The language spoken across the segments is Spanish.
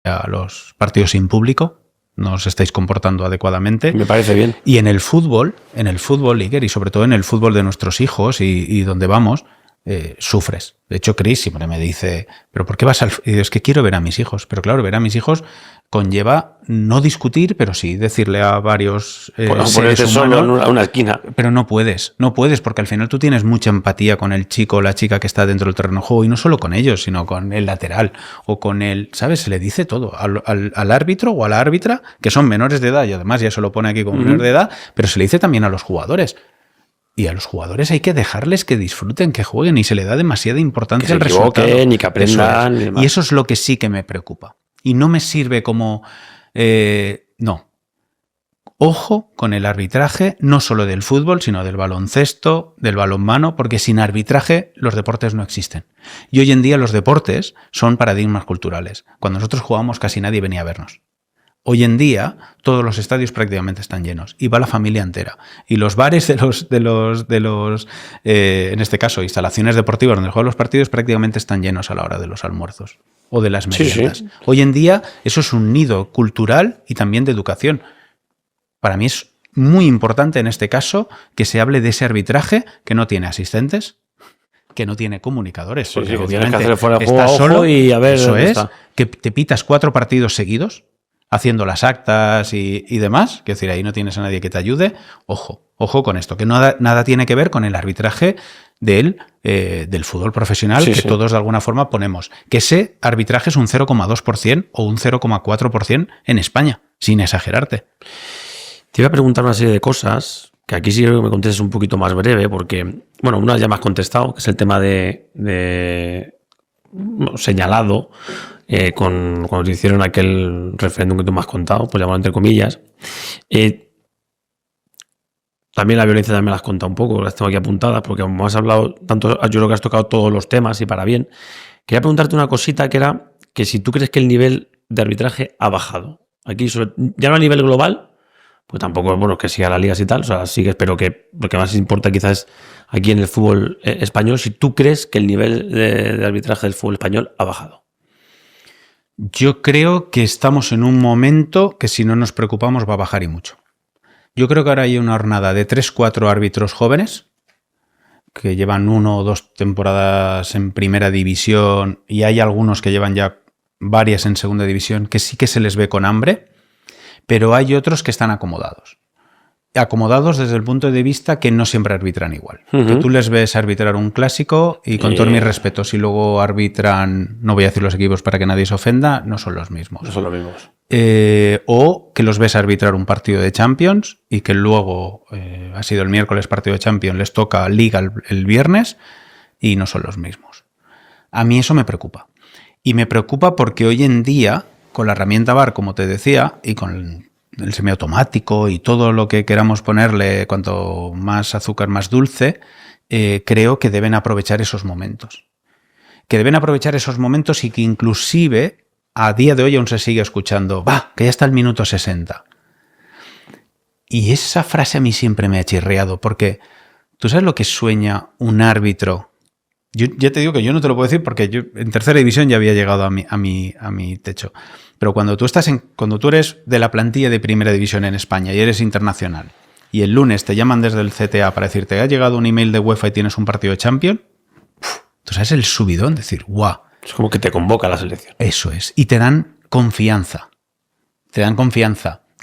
a los partidos sin público, no os estáis comportando adecuadamente. Me parece bien. Y en el fútbol, Iker, y sobre todo en el fútbol de nuestros hijos y donde vamos, sufres. De hecho, Chris siempre me dice, ¿pero por qué vas al...? Y digo, es que quiero ver a mis hijos. Pero claro, ver a mis hijos conlleva no discutir, pero sí decirle a varios ponerte solo en una esquina. Pero no puedes, porque al final tú tienes mucha empatía con el chico o la chica que está dentro del terreno de juego, y no solo con ellos, sino con el lateral o con el, ¿sabes? Se le dice todo al árbitro o a la árbitra, que son menores de edad, y además ya se lo pone aquí como menor de edad, pero se le dice también a los jugadores. Y a los jugadores hay que dejarles que disfruten, que jueguen, y se le da demasiada importancia al resultado. Ni que aprendan. Y eso es lo que sí que me preocupa. Y no me sirve como... no. Ojo con el arbitraje, no solo del fútbol, sino del baloncesto, del balonmano, porque sin arbitraje los deportes no existen. Y hoy en día los deportes son paradigmas culturales. Cuando nosotros jugábamos casi nadie venía a vernos. Hoy en día todos los estadios prácticamente están llenos y va la familia entera. Y los bares de los en este caso, instalaciones deportivas donde juegan los partidos prácticamente están llenos a la hora de los almuerzos o de las meriendas. Sí. Hoy en día eso es un nido cultural y también de educación. Para mí es muy importante en este caso que se hable de ese arbitraje que no tiene asistentes, que no tiene comunicadores. Porque obviamente tienes que hacer fuera de estás juego solo y a ver. Eso es, que te pitas 4 partidos seguidos haciendo las actas y demás, que decir, ahí no tienes a nadie que te ayude. Ojo con esto, que nada tiene que ver con el arbitraje del fútbol profesional, que todos de alguna forma ponemos. Que ese arbitraje es un 0,2% o un 0,4% en España, sin exagerarte. Te iba a preguntar una serie de cosas, que aquí sí que me contestes un poquito más breve, porque, bueno, una ya me has contestado, que es el tema de señalado, cuando te hicieron aquel referéndum que tú me has contado, pues llamarlo entre comillas. También la violencia también la has contado un poco, las tengo aquí apuntadas, porque como has hablado tanto, yo creo que has tocado todos los temas y para bien. Quería preguntarte una cosita, que era que si tú crees que el nivel de arbitraje ha bajado. Aquí, ya no a nivel global, pues tampoco, bueno, que siga las ligas y tal, o sea, sí que espero que lo que más importa quizás aquí en el fútbol español, si tú crees que el nivel de arbitraje del fútbol español ha bajado. Yo creo que estamos en un momento que si no nos preocupamos va a bajar y mucho. Yo creo que ahora hay una jornada de 3-4 árbitros jóvenes que llevan 1 o 2 temporadas en primera división, y hay algunos que llevan ya varias en segunda división que sí que se les ve con hambre, pero hay otros que están acomodados. Acomodados desde el punto de vista que no siempre arbitran igual. Que tú les ves arbitrar un clásico y con todos mis respetos, y luego arbitran, no voy a decir los equipos para que nadie se ofenda, no son los mismos. No son los mismos. O que los ves arbitrar un partido de Champions y que luego ha sido el miércoles partido de Champions, les toca Liga el viernes y no son los mismos. A mí eso me preocupa. Y me preocupa porque hoy en día, con la herramienta VAR, como te decía, y con el semiautomático y todo lo que queramos ponerle, cuanto más azúcar, más dulce, creo que deben aprovechar esos momentos. Que deben aprovechar esos momentos y que inclusive a día de hoy aún se sigue escuchando, que ya está el minuto 60. Y esa frase a mí siempre me ha chirriado, porque ¿tú sabes lo que sueña un árbitro? Yo ya te digo que yo no te lo puedo decir porque yo en tercera división ya había llegado a mi techo. Pero cuando tú eres de la plantilla de primera división en España y eres internacional, y el lunes te llaman desde el CTA para decirte ha llegado un email de UEFA y tienes un partido de Champions, tú sabes el subidón, decir, ¡guau! Es como que te convoca la selección. Eso es. Y te dan confianza.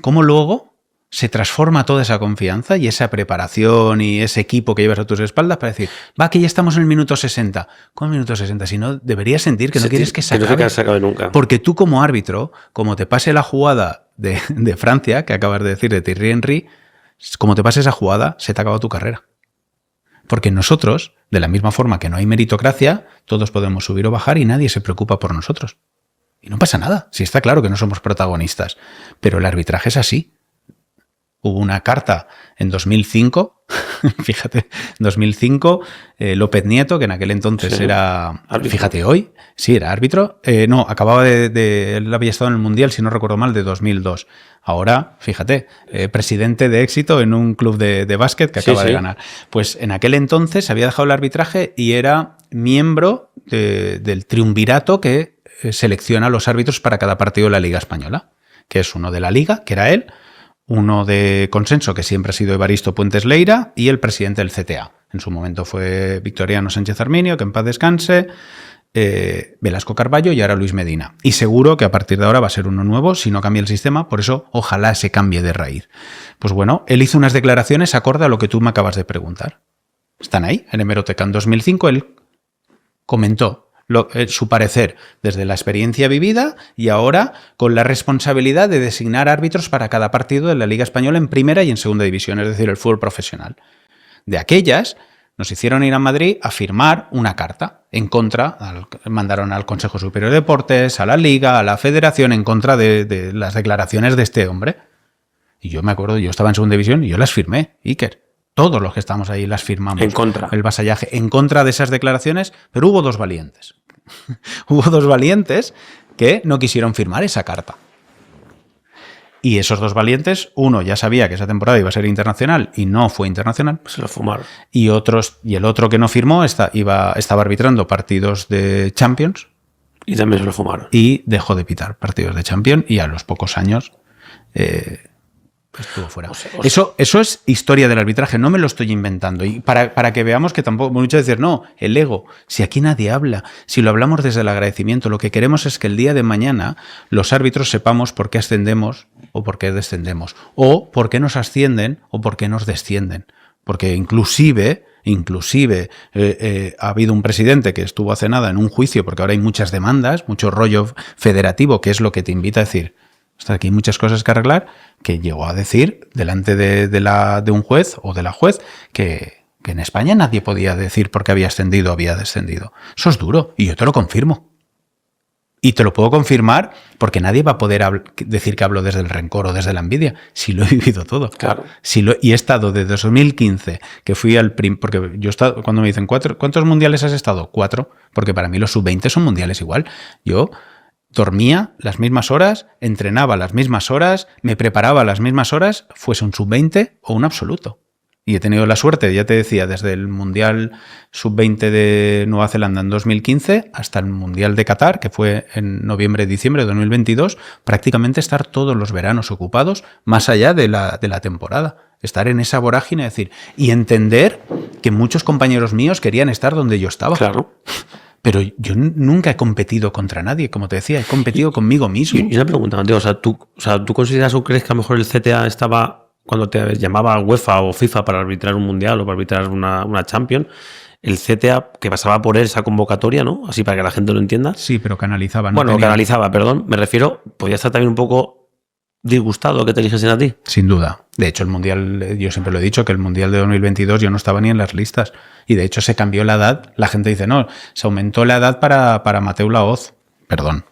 ¿Cómo luego se transforma toda esa confianza y esa preparación y ese equipo que llevas a tus espaldas para decir, que ya estamos en el minuto 60. ¿Cómo el minuto 60? Si no, deberías sentir que no quieres que se acabe. Que no se acabe nunca. Porque tú como árbitro, como te pase la jugada de Francia, que acabas de decir, de Thierry Henry, como te pase esa jugada, se te acaba tu carrera. Porque nosotros, de la misma forma que no hay meritocracia, todos podemos subir o bajar y nadie se preocupa por nosotros. Y no pasa nada. Sí, está claro que no somos protagonistas. Pero el arbitraje es así. Hubo una carta en 2005, fíjate, en 2005, López Nieto, que en aquel entonces era, árbitro. Fíjate hoy, sí, era árbitro, acababa él había estado en el Mundial, si no recuerdo mal, de 2002. Ahora, fíjate, presidente de éxito en un club de básquet que acaba de ganar. Pues en aquel entonces había dejado el arbitraje y era miembro del triunvirato que selecciona los árbitros para cada partido de la Liga Española, que es uno de la Liga, que era él, uno de consenso, que siempre ha sido Evaristo Puentes Leira, y el presidente del CTA. En su momento fue Victoriano Sánchez Arminio, que en paz descanse, Velasco Carballo y ahora Luis Medina. Y seguro que a partir de ahora va a ser uno nuevo si no cambia el sistema, por eso ojalá se cambie de raíz. Pues bueno, él hizo unas declaraciones acorde a lo que tú me acabas de preguntar. Están ahí, en Hemeroteca. En 2005 él comentó su parecer desde la experiencia vivida y ahora con la responsabilidad de designar árbitros para cada partido de la Liga Española en primera y en segunda división, es decir, el fútbol profesional. De aquellas, nos hicieron ir a Madrid a firmar una carta en contra, mandaron al Consejo Superior de Deportes, a la Liga, a la Federación, en contra de las declaraciones de este hombre. Y yo me acuerdo, yo estaba en segunda división y yo las firmé, Iker. Todos los que estamos ahí las firmamos. En contra. El vasallaje, en contra de esas declaraciones, pero hubo dos valientes. Hubo dos valientes que no quisieron firmar esa carta. Y esos dos valientes, uno ya sabía que esa temporada iba a ser internacional y no fue internacional. Se lo fumaron. Y el otro que no firmó estaba arbitrando partidos de Champions. Y también se lo fumaron. Y dejó de pitar partidos de Champions y a los pocos años estuvo fuera. Eso es historia del arbitraje, no me lo estoy inventando. Y para que veamos que tampoco, muchos decir, no, el ego, si aquí nadie habla, si lo hablamos desde el agradecimiento, lo que queremos es que el día de mañana los árbitros sepamos por qué ascendemos o por qué descendemos, o por qué nos ascienden o por qué nos descienden. Porque inclusive ha habido un presidente que estuvo hace nada en un juicio, porque ahora hay muchas demandas, mucho rollo federativo, que es lo que te invita a decir, hasta aquí hay muchas cosas que arreglar, que llegó a decir delante de un juez o de la juez que en España nadie podía decir por qué había ascendido o había descendido. Eso es duro y yo te lo confirmo. Y te lo puedo confirmar porque nadie va a poder decir que hablo desde el rencor o desde la envidia, si lo he vivido todo. Claro. Y he estado desde 2015, que fui porque yo he estado, cuando me dicen, ¿cuántos mundiales has estado? 4, porque para mí los sub-20 son mundiales igual. Yo dormía las mismas horas, entrenaba las mismas horas, me preparaba las mismas horas, fuese un sub-20 o un absoluto. Y he tenido la suerte, ya te decía, desde el Mundial Sub-20 de Nueva Zelanda en 2015 hasta el Mundial de Qatar, que fue en noviembre-diciembre de 2022, prácticamente estar todos los veranos ocupados, más allá de la temporada. Estar en esa vorágine, decir, y entender que muchos compañeros míos querían estar donde yo estaba. Claro. Pero yo nunca he competido contra nadie, como te decía, he competido conmigo mismo. Y una pregunta, Mateo, ¿tú consideras o crees que a lo mejor el CTA estaba, cuando te llamaba UEFA o FIFA para arbitrar un mundial o para arbitrar una Champions, el CTA que pasaba por esa convocatoria, ¿no? Así para que la gente lo entienda? Sí, pero canalizaba. Canalizaba, perdón. Me refiero, podía estar también un poco disgustado que te eligiesen a ti. Sin duda. De hecho, el Mundial, yo siempre lo he dicho, que el Mundial de 2022 yo no estaba ni en las listas. Y de hecho se cambió la edad. La gente dice, no, se aumentó la edad para Mateu Laoz. Perdón,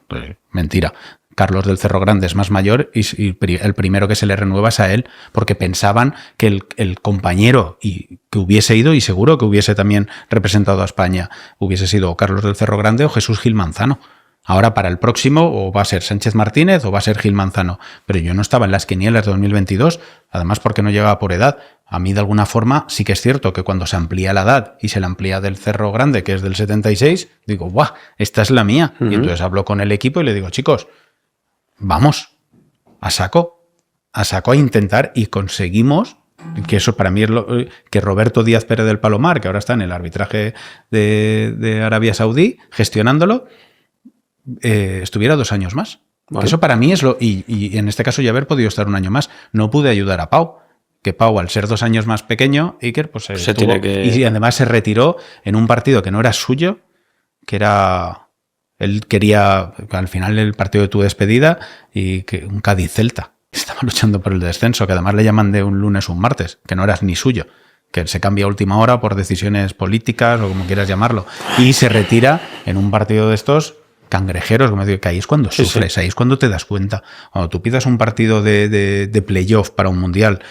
mentira. Carlos del Cerro Grande es más mayor y el primero que se le renueva es a él, porque pensaban que el compañero que hubiese ido, y seguro que hubiese también representado a España, hubiese sido Carlos del Cerro Grande o Jesús Gil Manzano. Ahora para el próximo o va a ser Sánchez Martínez o va a ser Gil Manzano. Pero yo no estaba en las quinielas de 2022, además porque no llegaba por edad. A mí de alguna forma sí que es cierto que cuando se amplía la edad y se le amplía del Cerro Grande, que es del 76, digo, ¡buah! Esta es la mía. Uh-huh. Y entonces hablo con el equipo y le digo, chicos, vamos, a saco a intentar, y conseguimos, que eso para mí es que Roberto Díaz Pérez del Palomar, que ahora está en el arbitraje de Arabia Saudí, gestionándolo, estuviera 2 años más. Vale. Que eso para mí es y en este caso ya haber podido estar 1 año más. No pude ayudar a Pau, que Pau, al ser 2 años más pequeño, Iker, pues y además se retiró en un partido que no era suyo, que era... Él quería, al final, el partido de tu despedida, y que un Cádiz-Celta. Estaba luchando por el descenso, que además le llaman de un lunes o un martes, que no era ni suyo, que se cambia a última hora por decisiones políticas o como quieras llamarlo. Y se retira en un partido de estos cangrejeros, como digo, que ahí es cuando sufres, sí. Ahí es cuando te das cuenta. Cuando tú pidas un partido de playoff para un mundial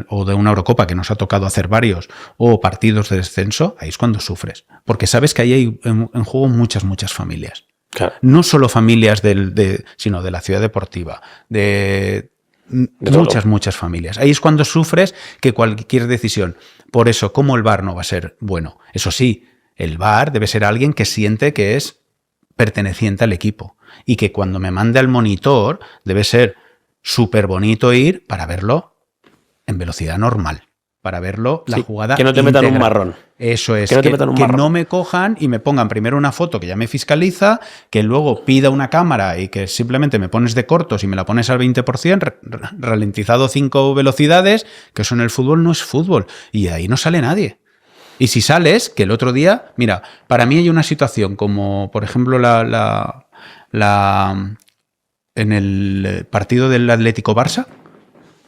o de una Eurocopa, que nos ha tocado hacer varios, o partidos de descenso, ahí es cuando sufres. Porque sabes que ahí hay en juego muchas familias. Claro. No solo familias sino de la ciudad deportiva, de muchas familias. Ahí es cuando sufres que cualquier decisión. Por eso, ¿cómo el VAR no va a ser bueno? Eso sí, el VAR debe ser alguien que siente que es perteneciente al equipo. Y que cuando me mande al monitor debe ser súper bonito ir para verlo en velocidad normal. Para verlo la jugada que no te metan un marrón. Eso es, que no me cojan y me pongan primero una foto que ya me fiscaliza, que luego pida una cámara y que simplemente me pones de cortos y me la pones al 20%, ralentizado 5 velocidades, que eso en el fútbol no es fútbol. Y ahí no sale nadie. Y si sales, que el otro día, mira, para mí hay una situación como, por ejemplo, en el partido del Atlético-Barça,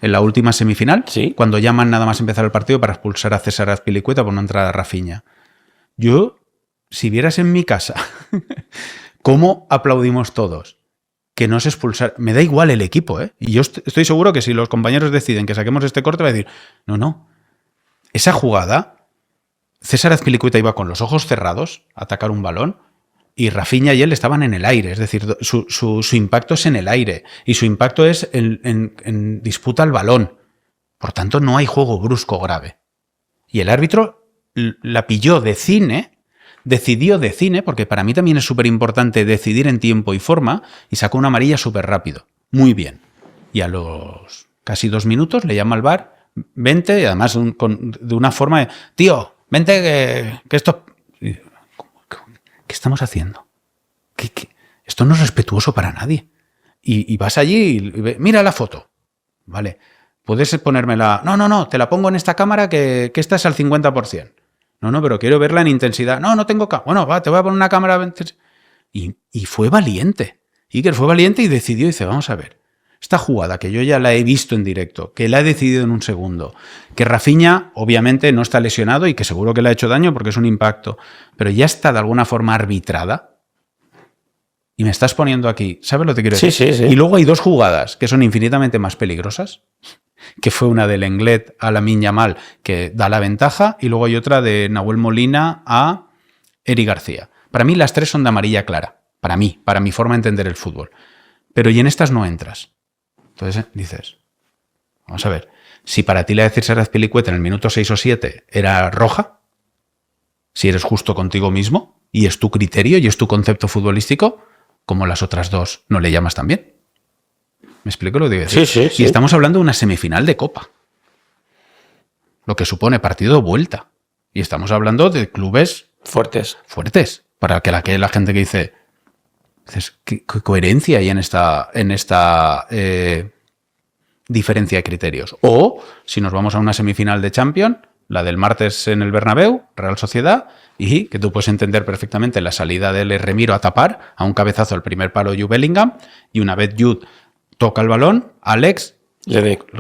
en la última semifinal, ¿sí? Cuando llaman nada más empezar el partido para expulsar a César Azpilicueta por no entrar a Rafinha. Yo, si vieras en mi casa cómo aplaudimos todos que no se expulsar, me da igual el equipo, ¿eh? Y yo estoy seguro que si los compañeros deciden que saquemos este corte, va a decir, no, esa jugada, César Azpilicueta iba con los ojos cerrados a atacar un balón, y Rafinha y él estaban en el aire, es decir, su impacto es en el aire y su impacto es en disputa al balón. Por tanto, no hay juego brusco grave. Y el árbitro la pilló de cine, decidió de cine, porque para mí también es súper importante decidir en tiempo y forma, y sacó una amarilla súper rápido. Muy bien. Y a los casi 2 minutos le llama al VAR, vente, y además de una forma de, tío, vente que esto... ¿Qué estamos haciendo? Esto no es respetuoso para nadie. Y vas allí y mira la foto. Vale. Puedes ponérmela. No, te la pongo en esta cámara que esta es al 50%. No, pero quiero verla en intensidad. No tengo cámara. Bueno, va, te voy a poner una cámara. Y fue valiente. Iker fue valiente y decidió, dice, vamos a ver. Esta jugada que yo ya la he visto en directo, que la he decidido en un segundo, que Rafinha obviamente no está lesionado y que seguro que le ha hecho daño porque es un impacto, pero ya está de alguna forma arbitrada y me estás poniendo aquí, ¿sabes lo que quiero decir? Sí. Y luego hay 2 jugadas que son infinitamente más peligrosas, que fue una de Lenglet a Lamine Yamal que da la ventaja y luego hay otra de Nahuel Molina a Eric García. Para mí las 3 son de amarilla clara, para mi forma de entender el fútbol, pero y en estas no entras. Entonces dices, vamos a ver, si para ti la de César Azpilicueta en el minuto 6 o 7 era roja, si eres justo contigo mismo y es tu criterio y es tu concepto futbolístico, como las otras 2 no le llamas también. ¿Me explico lo que digo? Sí. Y estamos hablando de una semifinal de Copa, lo que supone partido de vuelta. Y estamos hablando de clubes fuertes. Para que la gente que dice... ¿Qué coherencia hay en esta diferencia de criterios? O, si nos vamos a una semifinal de Champions, la del martes en el Bernabéu, Real Sociedad, y que tú puedes entender perfectamente la salida del Remiro a tapar, a un cabezazo al primer palo Jude Bellingham, y una vez Jude toca el balón, Alex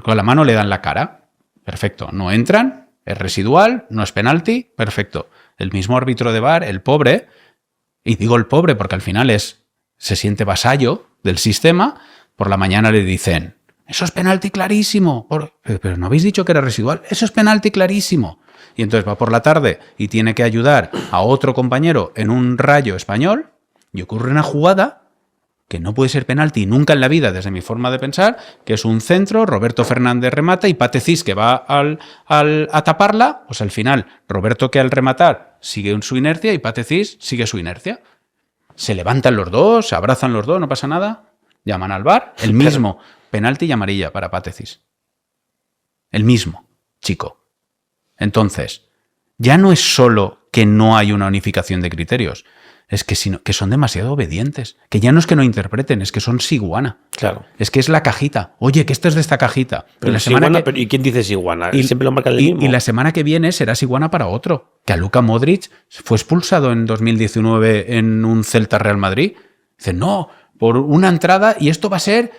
con la mano le dan la cara. Perfecto, no entran, es residual, no es penalti, perfecto. El mismo árbitro de VAR, el pobre, y digo el pobre porque al final se siente vasallo del sistema, por la mañana le dicen, eso es penalti clarísimo, pero no habéis dicho que era residual, eso es penalti clarísimo. Y entonces va por la tarde y tiene que ayudar a otro compañero en un Rayo español y ocurre una jugada que no puede ser penalti nunca en la vida desde mi forma de pensar, que es un centro, Roberto Fernández remata y Pate Cis que va a taparla, pues al final Roberto que al rematar sigue su inercia y Pate Cis sigue su inercia. Se levantan los dos, se abrazan los dos, no pasa nada, llaman al VAR, el mismo, penalti y amarilla para Pate Cis. El mismo, chico. Entonces, ya no es solo que no hay una unificación de criterios, es que son demasiado obedientes, que ya no es que no interpreten, es que son siguana. Claro. Es que es la cajita. Oye, que esto es de esta cajita. Pero ¿y quién dice siguana? Siempre lo marcan el mismo. Y la semana que viene será siguana para otro. Que a Luka Modric fue expulsado en 2019 en un Celta Real Madrid. Dice, no, por una entrada y esto va a ser,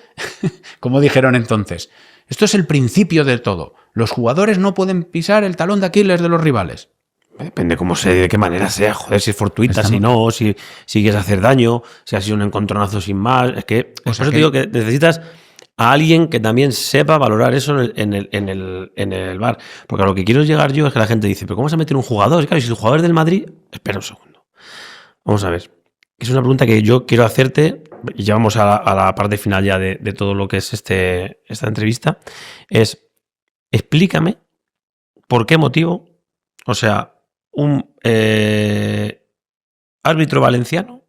como dijeron entonces, esto es el principio de todo. Los jugadores no pueden pisar el talón de Aquiles de los rivales. Depende cómo sea, de qué manera sea, joder, si es fortuita, si no, si quieres hacer daño, si ha sido un encontronazo sin más. Es que, por eso te digo que necesitas a alguien que también sepa valorar eso en el VAR. Porque a lo que quiero llegar yo es que la gente dice, ¿pero cómo vas a meter un jugador? Y claro, si el jugador es del Madrid, espera un segundo. Vamos a ver. Es una pregunta que yo quiero hacerte, y ya vamos a la parte final ya de todo lo que es esta entrevista, es explícame por qué motivo, o sea, un árbitro valenciano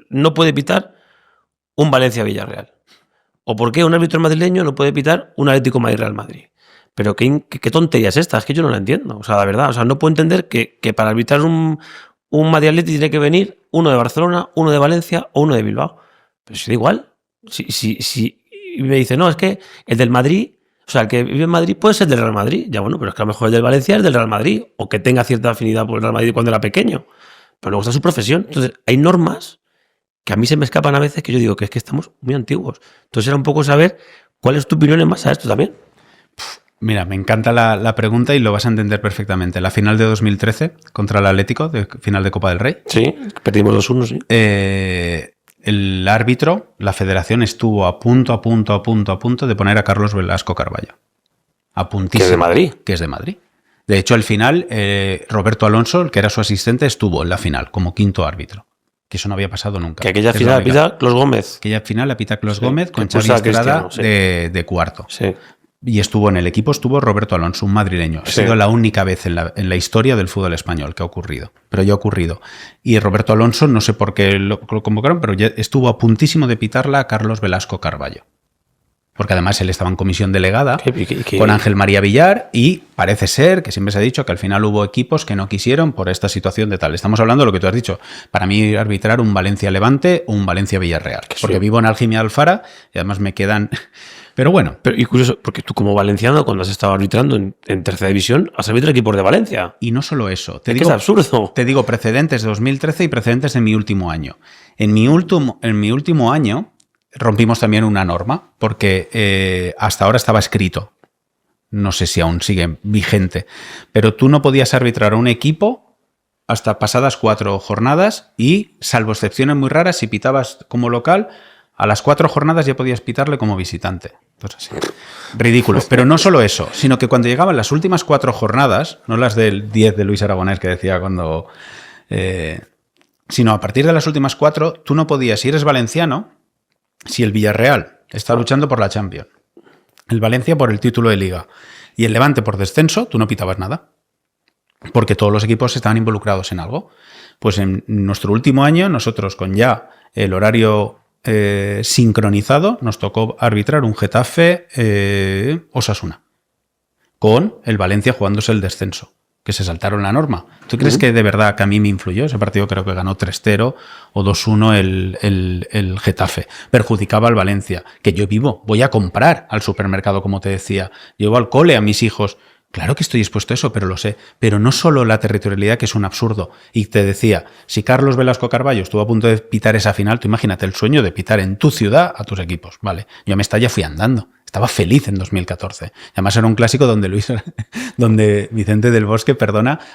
no puede pitar un Valencia-Villarreal? ¿O por qué un árbitro madrileño no puede pitar un Atlético Madrid-Real Madrid? Pero qué tontería es esta, es que yo no la entiendo. O sea, la verdad, no puedo entender que para arbitrar un Madrid-Atleti tiene que venir uno de Barcelona, uno de Valencia o uno de Bilbao. Pero si da igual. Si me dice, no, es que el del Madrid, o sea, el que vive en Madrid puede ser del Real Madrid. Ya bueno, pero es que a lo mejor el del Valencia es del Real Madrid, o que tenga cierta afinidad por el Real Madrid cuando era pequeño. Pero luego está su profesión. Entonces, hay normas que a mí se me escapan a veces que yo digo que es que estamos muy antiguos. Entonces era un poco saber cuál es tu opinión en base a esto también. Mira, me encanta la pregunta y lo vas a entender perfectamente. La final de 2013 contra el Atlético, final de Copa del Rey. Sí, perdimos 2-1, sí. El árbitro, la federación estuvo a punto de poner a Carlos Velasco Carballo. A puntísimo. Que es de Madrid. Que es de Madrid. De hecho, al final, Roberto Alonso, el que era su asistente, estuvo en la final como quinto árbitro. Que eso no había pasado nunca. Que aquella final la pita Clos Gómez. Aquella final la pita Clos Gómez con Xavi Estrada de cuarto. Sí. Y en el equipo estuvo Roberto Alonso, un madrileño. Ha sido la única vez en la historia del fútbol español que ha ocurrido. Pero ya ha ocurrido. Y Roberto Alonso, no sé por qué lo convocaron, pero ya estuvo a puntísimo de pitarla a Carlos Velasco Carballo. Porque además él estaba en comisión delegada con Ángel María Villar y parece ser, que siempre se ha dicho, que al final hubo equipos que no quisieron por esta situación de tal. Estamos hablando de lo que tú has dicho. Para mí arbitrar un Valencia-Levante o un Valencia-Villarreal. Porque vivo en Algimia de Alfara y además me quedan... Pero bueno. Y curioso, porque tú como valenciano, cuando has estado arbitrando en tercera división, has arbitrado equipos de Valencia. Y no solo eso. Es absurdo. Te digo precedentes de 2013 y precedentes de mi último año. En mi último año rompimos también una norma, porque hasta ahora estaba escrito. No sé si aún sigue vigente. Pero tú no podías arbitrar a un equipo hasta pasadas 4 jornadas y, salvo excepciones muy raras, si pitabas como local... A las 4 jornadas ya podías pitarle como visitante. Entonces, sí. Ridículo. Pero no solo eso, sino que cuando llegaban las últimas 4 jornadas, no las del 10 de Luis Aragonés que decía cuando... sino a partir de las últimas 4, tú no podías, si eres valenciano, si el Villarreal está luchando por la Champions, el Valencia por el título de Liga y el Levante por descenso, tú no pitabas nada. Porque todos los equipos estaban involucrados en algo. Pues en nuestro último año, nosotros con ya el horario... sincronizado, nos tocó arbitrar un Getafe Osasuna con el Valencia jugándose el descenso, que se saltaron la norma. ¿Tú crees que de verdad que a mí me influyó? Ese partido creo que ganó 3-0 o 2-1 el Getafe. Perjudicaba al Valencia, que yo voy a comprar al supermercado, como te decía, llevo al cole a mis hijos. Claro que estoy expuesto a eso, pero lo sé. Pero no solo la territorialidad, que es un absurdo. Y te decía, si Carlos Velasco Carballo estuvo a punto de pitar esa final, tú imagínate el sueño de pitar en tu ciudad a tus equipos. Vale, yo a Mestalla fui andando. Estaba feliz en 2014. Además era un clásico donde Vicente del Bosque,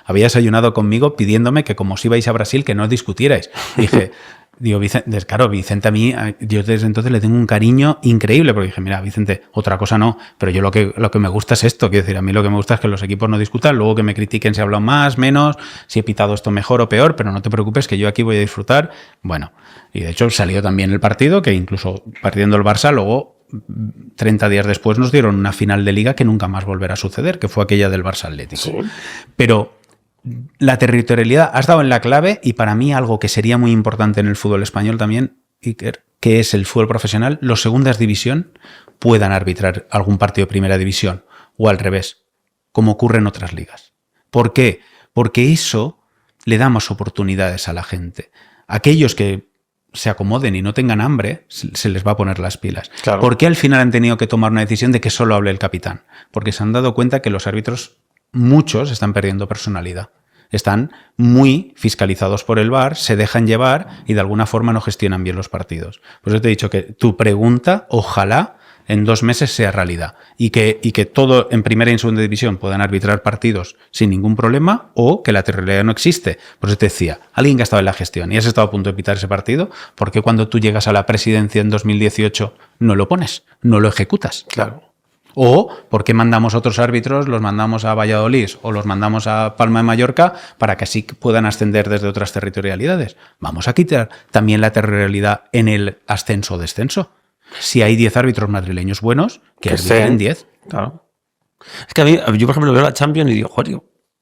había desayunado conmigo pidiéndome que como os ibais a Brasil, que no discutierais. Dije... Vicente a mí, yo desde entonces le tengo un cariño increíble, porque dije, mira, Vicente, otra cosa no, pero yo lo que me gusta es esto, quiero decir, a mí lo que me gusta es que los equipos no discutan, luego que me critiquen si hablo más, menos, si he pitado esto mejor o peor, pero no te preocupes que yo aquí voy a disfrutar. Bueno, y de hecho salió también el partido, que incluso partiendo el Barça, luego 30 días después nos dieron una final de Liga que nunca más volverá a suceder, que fue aquella del Barça Atlético. Sí. Pero... la territorialidad, has dado en la clave, y para mí algo que sería muy importante en el fútbol español también, Iker, que es el fútbol profesional, los segundas división puedan arbitrar algún partido de primera división o al revés, como ocurre en otras ligas. ¿Por qué? Porque eso le da más oportunidades a la gente. Aquellos que se acomoden y no tengan hambre, se les va a poner las pilas. Claro. ¿Por qué al final han tenido que tomar una decisión de que solo hable el capitán? Porque se han dado cuenta que los árbitros, muchos, están perdiendo personalidad. Están muy fiscalizados por el VAR, se dejan llevar y de alguna forma no gestionan bien los partidos. Por eso te he dicho que tu pregunta, ojalá en 2 meses sea realidad y que todo en primera y en segunda división puedan arbitrar partidos sin ningún problema, o que la territorialidad no existe. Por eso te decía, alguien que ha estado en la gestión y has estado a punto de pitar ese partido, ¿por qué cuando tú llegas a la presidencia en 2018 no lo pones, no lo ejecutas? Claro. O ¿por qué mandamos otros árbitros, los mandamos a Valladolid o los mandamos a Palma de Mallorca para que así puedan ascender desde otras territorialidades? Vamos a quitar también la territorialidad en el ascenso o descenso. Si hay 10 árbitros madrileños buenos, que arbitren 10. Claro. Es que a mí, yo por ejemplo veo la Champions y digo, joder,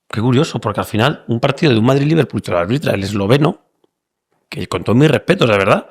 qué curioso, porque al final un partido de un Madrid-Liverpool te lo arbitra el esloveno, que con todo mi respeto, de verdad,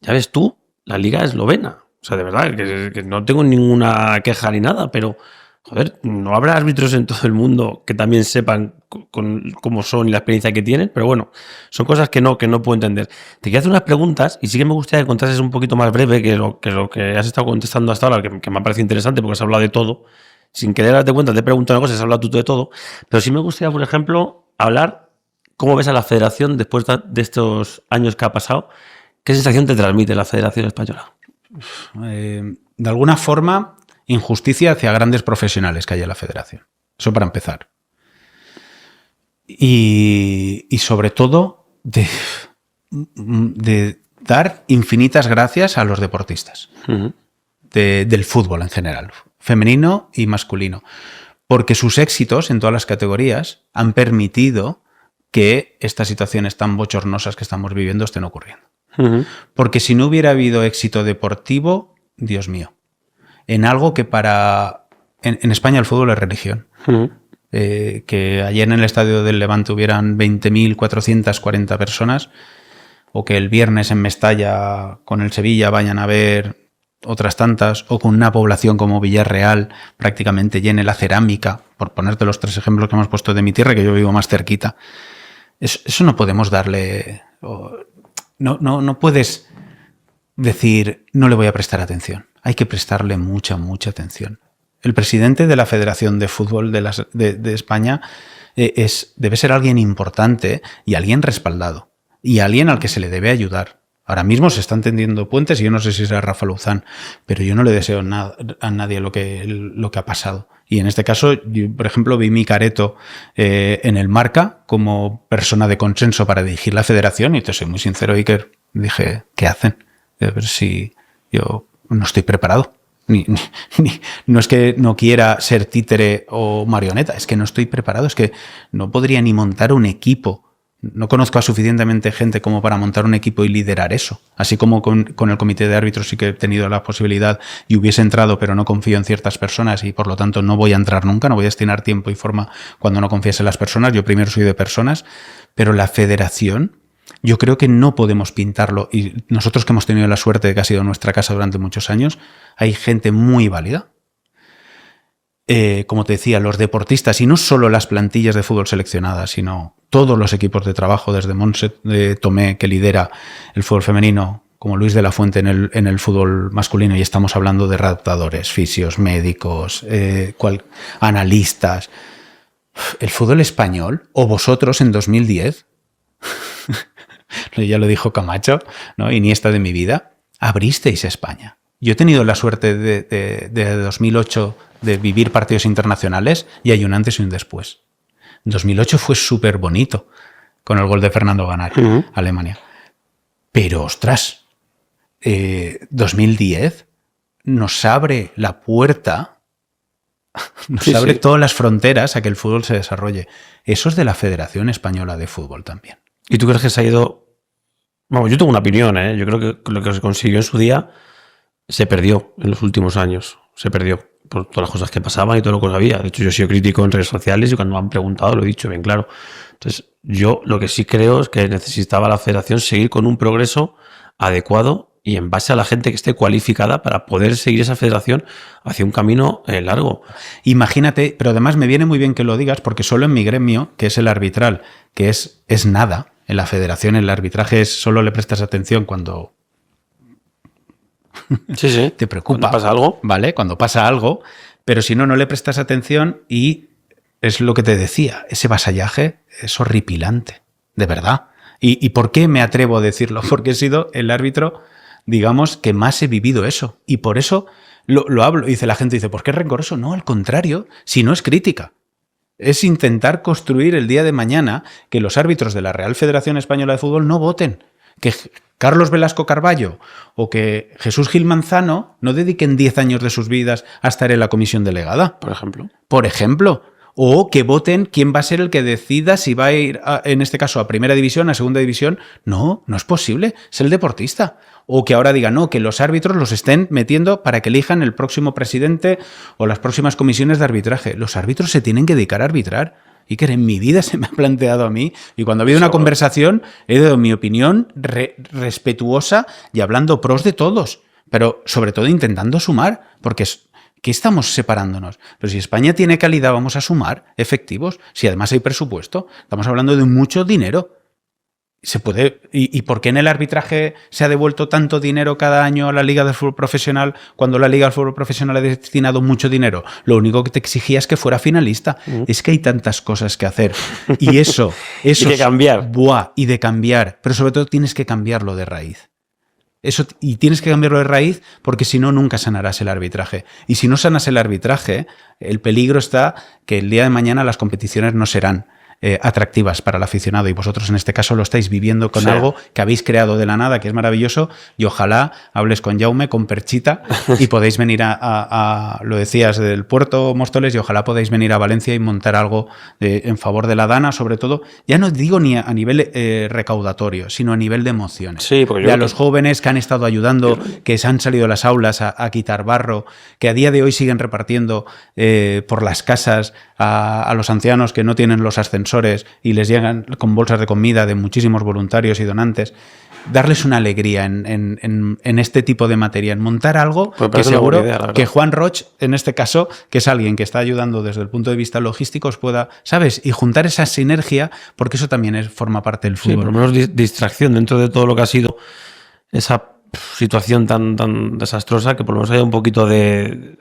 ya ves tú, la liga eslovena. O sea, de verdad, que no tengo ninguna queja ni nada, pero, joder, no habrá árbitros en todo el mundo que también sepan cómo son y la experiencia que tienen, pero bueno, son cosas que no puedo entender. Te quiero hacer unas preguntas y sí que me gustaría que contases un poquito más breve que lo que has estado contestando hasta ahora, que me ha parecido interesante porque has hablado de todo. Sin querer darte cuenta, te he preguntado una cosa, has hablado tú de todo, pero sí me gustaría, por ejemplo, hablar cómo ves a la federación después de estos años que ha pasado. ¿Qué sensación te transmite la Federación Española? De alguna forma, injusticia hacia grandes profesionales que hay en la federación. Eso para empezar. Y sobre todo, de dar infinitas gracias a los deportistas. Uh-huh. Del fútbol en general, femenino y masculino. Porque sus éxitos en todas las categorías han permitido que estas situaciones tan bochornosas que estamos viviendo estén ocurriendo. Uh-huh. Porque si no hubiera habido éxito deportivo, Dios mío, en algo que en España el fútbol es religión. Uh-huh. Que ayer en el estadio del Levante hubieran 20.440 personas, o que el viernes en Mestalla con el Sevilla vayan a ver otras tantas, o con una población como Villarreal prácticamente llene la Cerámica, por ponerte los 3 ejemplos que hemos puesto de mi tierra, que yo vivo más cerquita. Eso no podemos darle... No puedes decir, no le voy a prestar atención. Hay que prestarle mucha atención. El presidente de la Federación de Fútbol de España debe ser alguien importante y alguien respaldado. Y alguien al que se le debe ayudar. Ahora mismo se están tendiendo puentes y yo no sé si será Rafa Luzán, pero yo no le deseo a nadie lo que ha pasado. Y en este caso, yo, por ejemplo, vi mi careto en el Marca como persona de consenso para dirigir la federación y te soy muy sincero, Iker, dije, ¿qué hacen? A ver si yo no estoy preparado. No es que no quiera ser títere o marioneta, es que no estoy preparado, es que no podría ni montar un equipo. No conozco a suficientemente gente como para montar un equipo y liderar eso. Así como con el comité de árbitros sí que he tenido la posibilidad y hubiese entrado, pero no confío en ciertas personas y por lo tanto no voy a entrar nunca, no voy a destinar tiempo y forma cuando no confíes en las personas. Yo primero soy de personas, pero la federación, yo creo que no podemos pintarlo. Y nosotros que hemos tenido la suerte de que ha sido nuestra casa durante muchos años, hay gente muy válida. Como te decía, los deportistas, y no solo las plantillas de fútbol seleccionadas, sino todos los equipos de trabajo, desde Montse Tomé, que lidera el fútbol femenino, como Luis de la Fuente en el fútbol masculino, y estamos hablando de redactadores, fisios, médicos, analistas. El fútbol español, o vosotros en 2010, ya lo dijo Camacho, ¿no? Iniesta de mi vida, abristeis España. Yo he tenido la suerte de 2008 de vivir partidos internacionales y hay un antes y un después. 2008 fue súper bonito con el gol de Fernando Ganar, uh-huh. Alemania. Pero, ostras, 2010 nos abre la puerta, nos abre todas las fronteras a que el fútbol se desarrolle. Eso es de la Federación Española de Fútbol también. ¿Y tú crees que se ha ido...? Bueno, yo tengo una opinión, ¿eh? Yo creo que lo que se consiguió en su día se perdió en los últimos años. Se perdió por todas las cosas que pasaban y todo lo que había. De hecho, yo he sido crítico en redes sociales y cuando me han preguntado lo he dicho bien claro. Entonces, yo lo que sí creo es que necesitaba la federación seguir con un progreso adecuado y en base a la gente que esté cualificada para poder seguir esa federación hacia un camino largo. Imagínate, pero además me viene muy bien que lo digas porque solo en mi gremio, que es el arbitral, que es nada, en la federación el arbitraje solo le prestas atención cuando... Sí. Te preocupa. Cuando pasa algo. ¿Vale? Cuando pasa algo, pero si no le prestas atención y es lo que te decía, ese vasallaje es horripilante, de verdad. ¿Y por qué me atrevo a decirlo? Porque he sido el árbitro, digamos, que más he vivido eso. Y por eso lo hablo. Dice la gente, ¿por qué es rencoroso? No, al contrario, si no es crítica. Es intentar construir el día de mañana que los árbitros de la Real Federación Española de Fútbol no voten. Que Carlos Velasco Carballo o que Jesús Gil Manzano no dediquen 10 años de sus vidas a estar en la comisión delegada. Por ejemplo. O que voten quién va a ser el que decida si va a ir, en este caso, a primera división, a segunda división. No es posible. Es el deportista. O que ahora digan, no, que los árbitros los estén metiendo para que elijan el próximo presidente o las próximas comisiones de arbitraje. Los árbitros se tienen que dedicar a arbitrar. Iker, en mi vida se me ha planteado a mí, y cuando ha habido una conversación he dado mi opinión respetuosa y hablando pros de todos, pero sobre todo intentando sumar, porque ¿qué estamos separándonos? Pero si España tiene calidad, vamos a sumar efectivos, si además hay presupuesto, estamos hablando de mucho dinero. Se puede. ¿Y por qué en el arbitraje se ha devuelto tanto dinero cada año a la Liga del Fútbol Profesional cuando la Liga del Fútbol Profesional ha destinado mucho dinero? Lo único que te exigía es que fuera finalista. Es que hay tantas cosas que hacer. Y eso y de cambiar. Y de cambiar. Pero sobre todo tienes que cambiarlo de raíz. Y tienes que cambiarlo de raíz porque si no, nunca sanarás el arbitraje. Y si no sanas el arbitraje, el peligro está que el día de mañana las competiciones no serán atractivas para el aficionado, y vosotros en este caso lo estáis viviendo con algo que habéis creado de la nada, que es maravilloso, y ojalá hables con Jaume, con Perchita, y podéis venir lo decías, del Puerto Móstoles, y ojalá podáis venir a Valencia y montar algo en favor de la Dana, sobre todo, ya no digo ni a nivel recaudatorio, sino a nivel de emociones. Sí, porque de a los jóvenes que han estado ayudando, que se han salido de las aulas a quitar barro, que a día de hoy siguen repartiendo por las casas a los ancianos que no tienen los ascensores y les llegan con bolsas de comida de muchísimos voluntarios y donantes. Darles una alegría en este tipo de materia, en montar algo que seguro que Juan Roch, en este caso, que es alguien que está ayudando desde el punto de vista logístico, os pueda, ¿sabes? Y juntar esa sinergia, porque eso también forma parte del fútbol. Sí, por lo menos distracción dentro de todo lo que ha sido esa situación tan desastrosa, que por lo menos haya un poquito de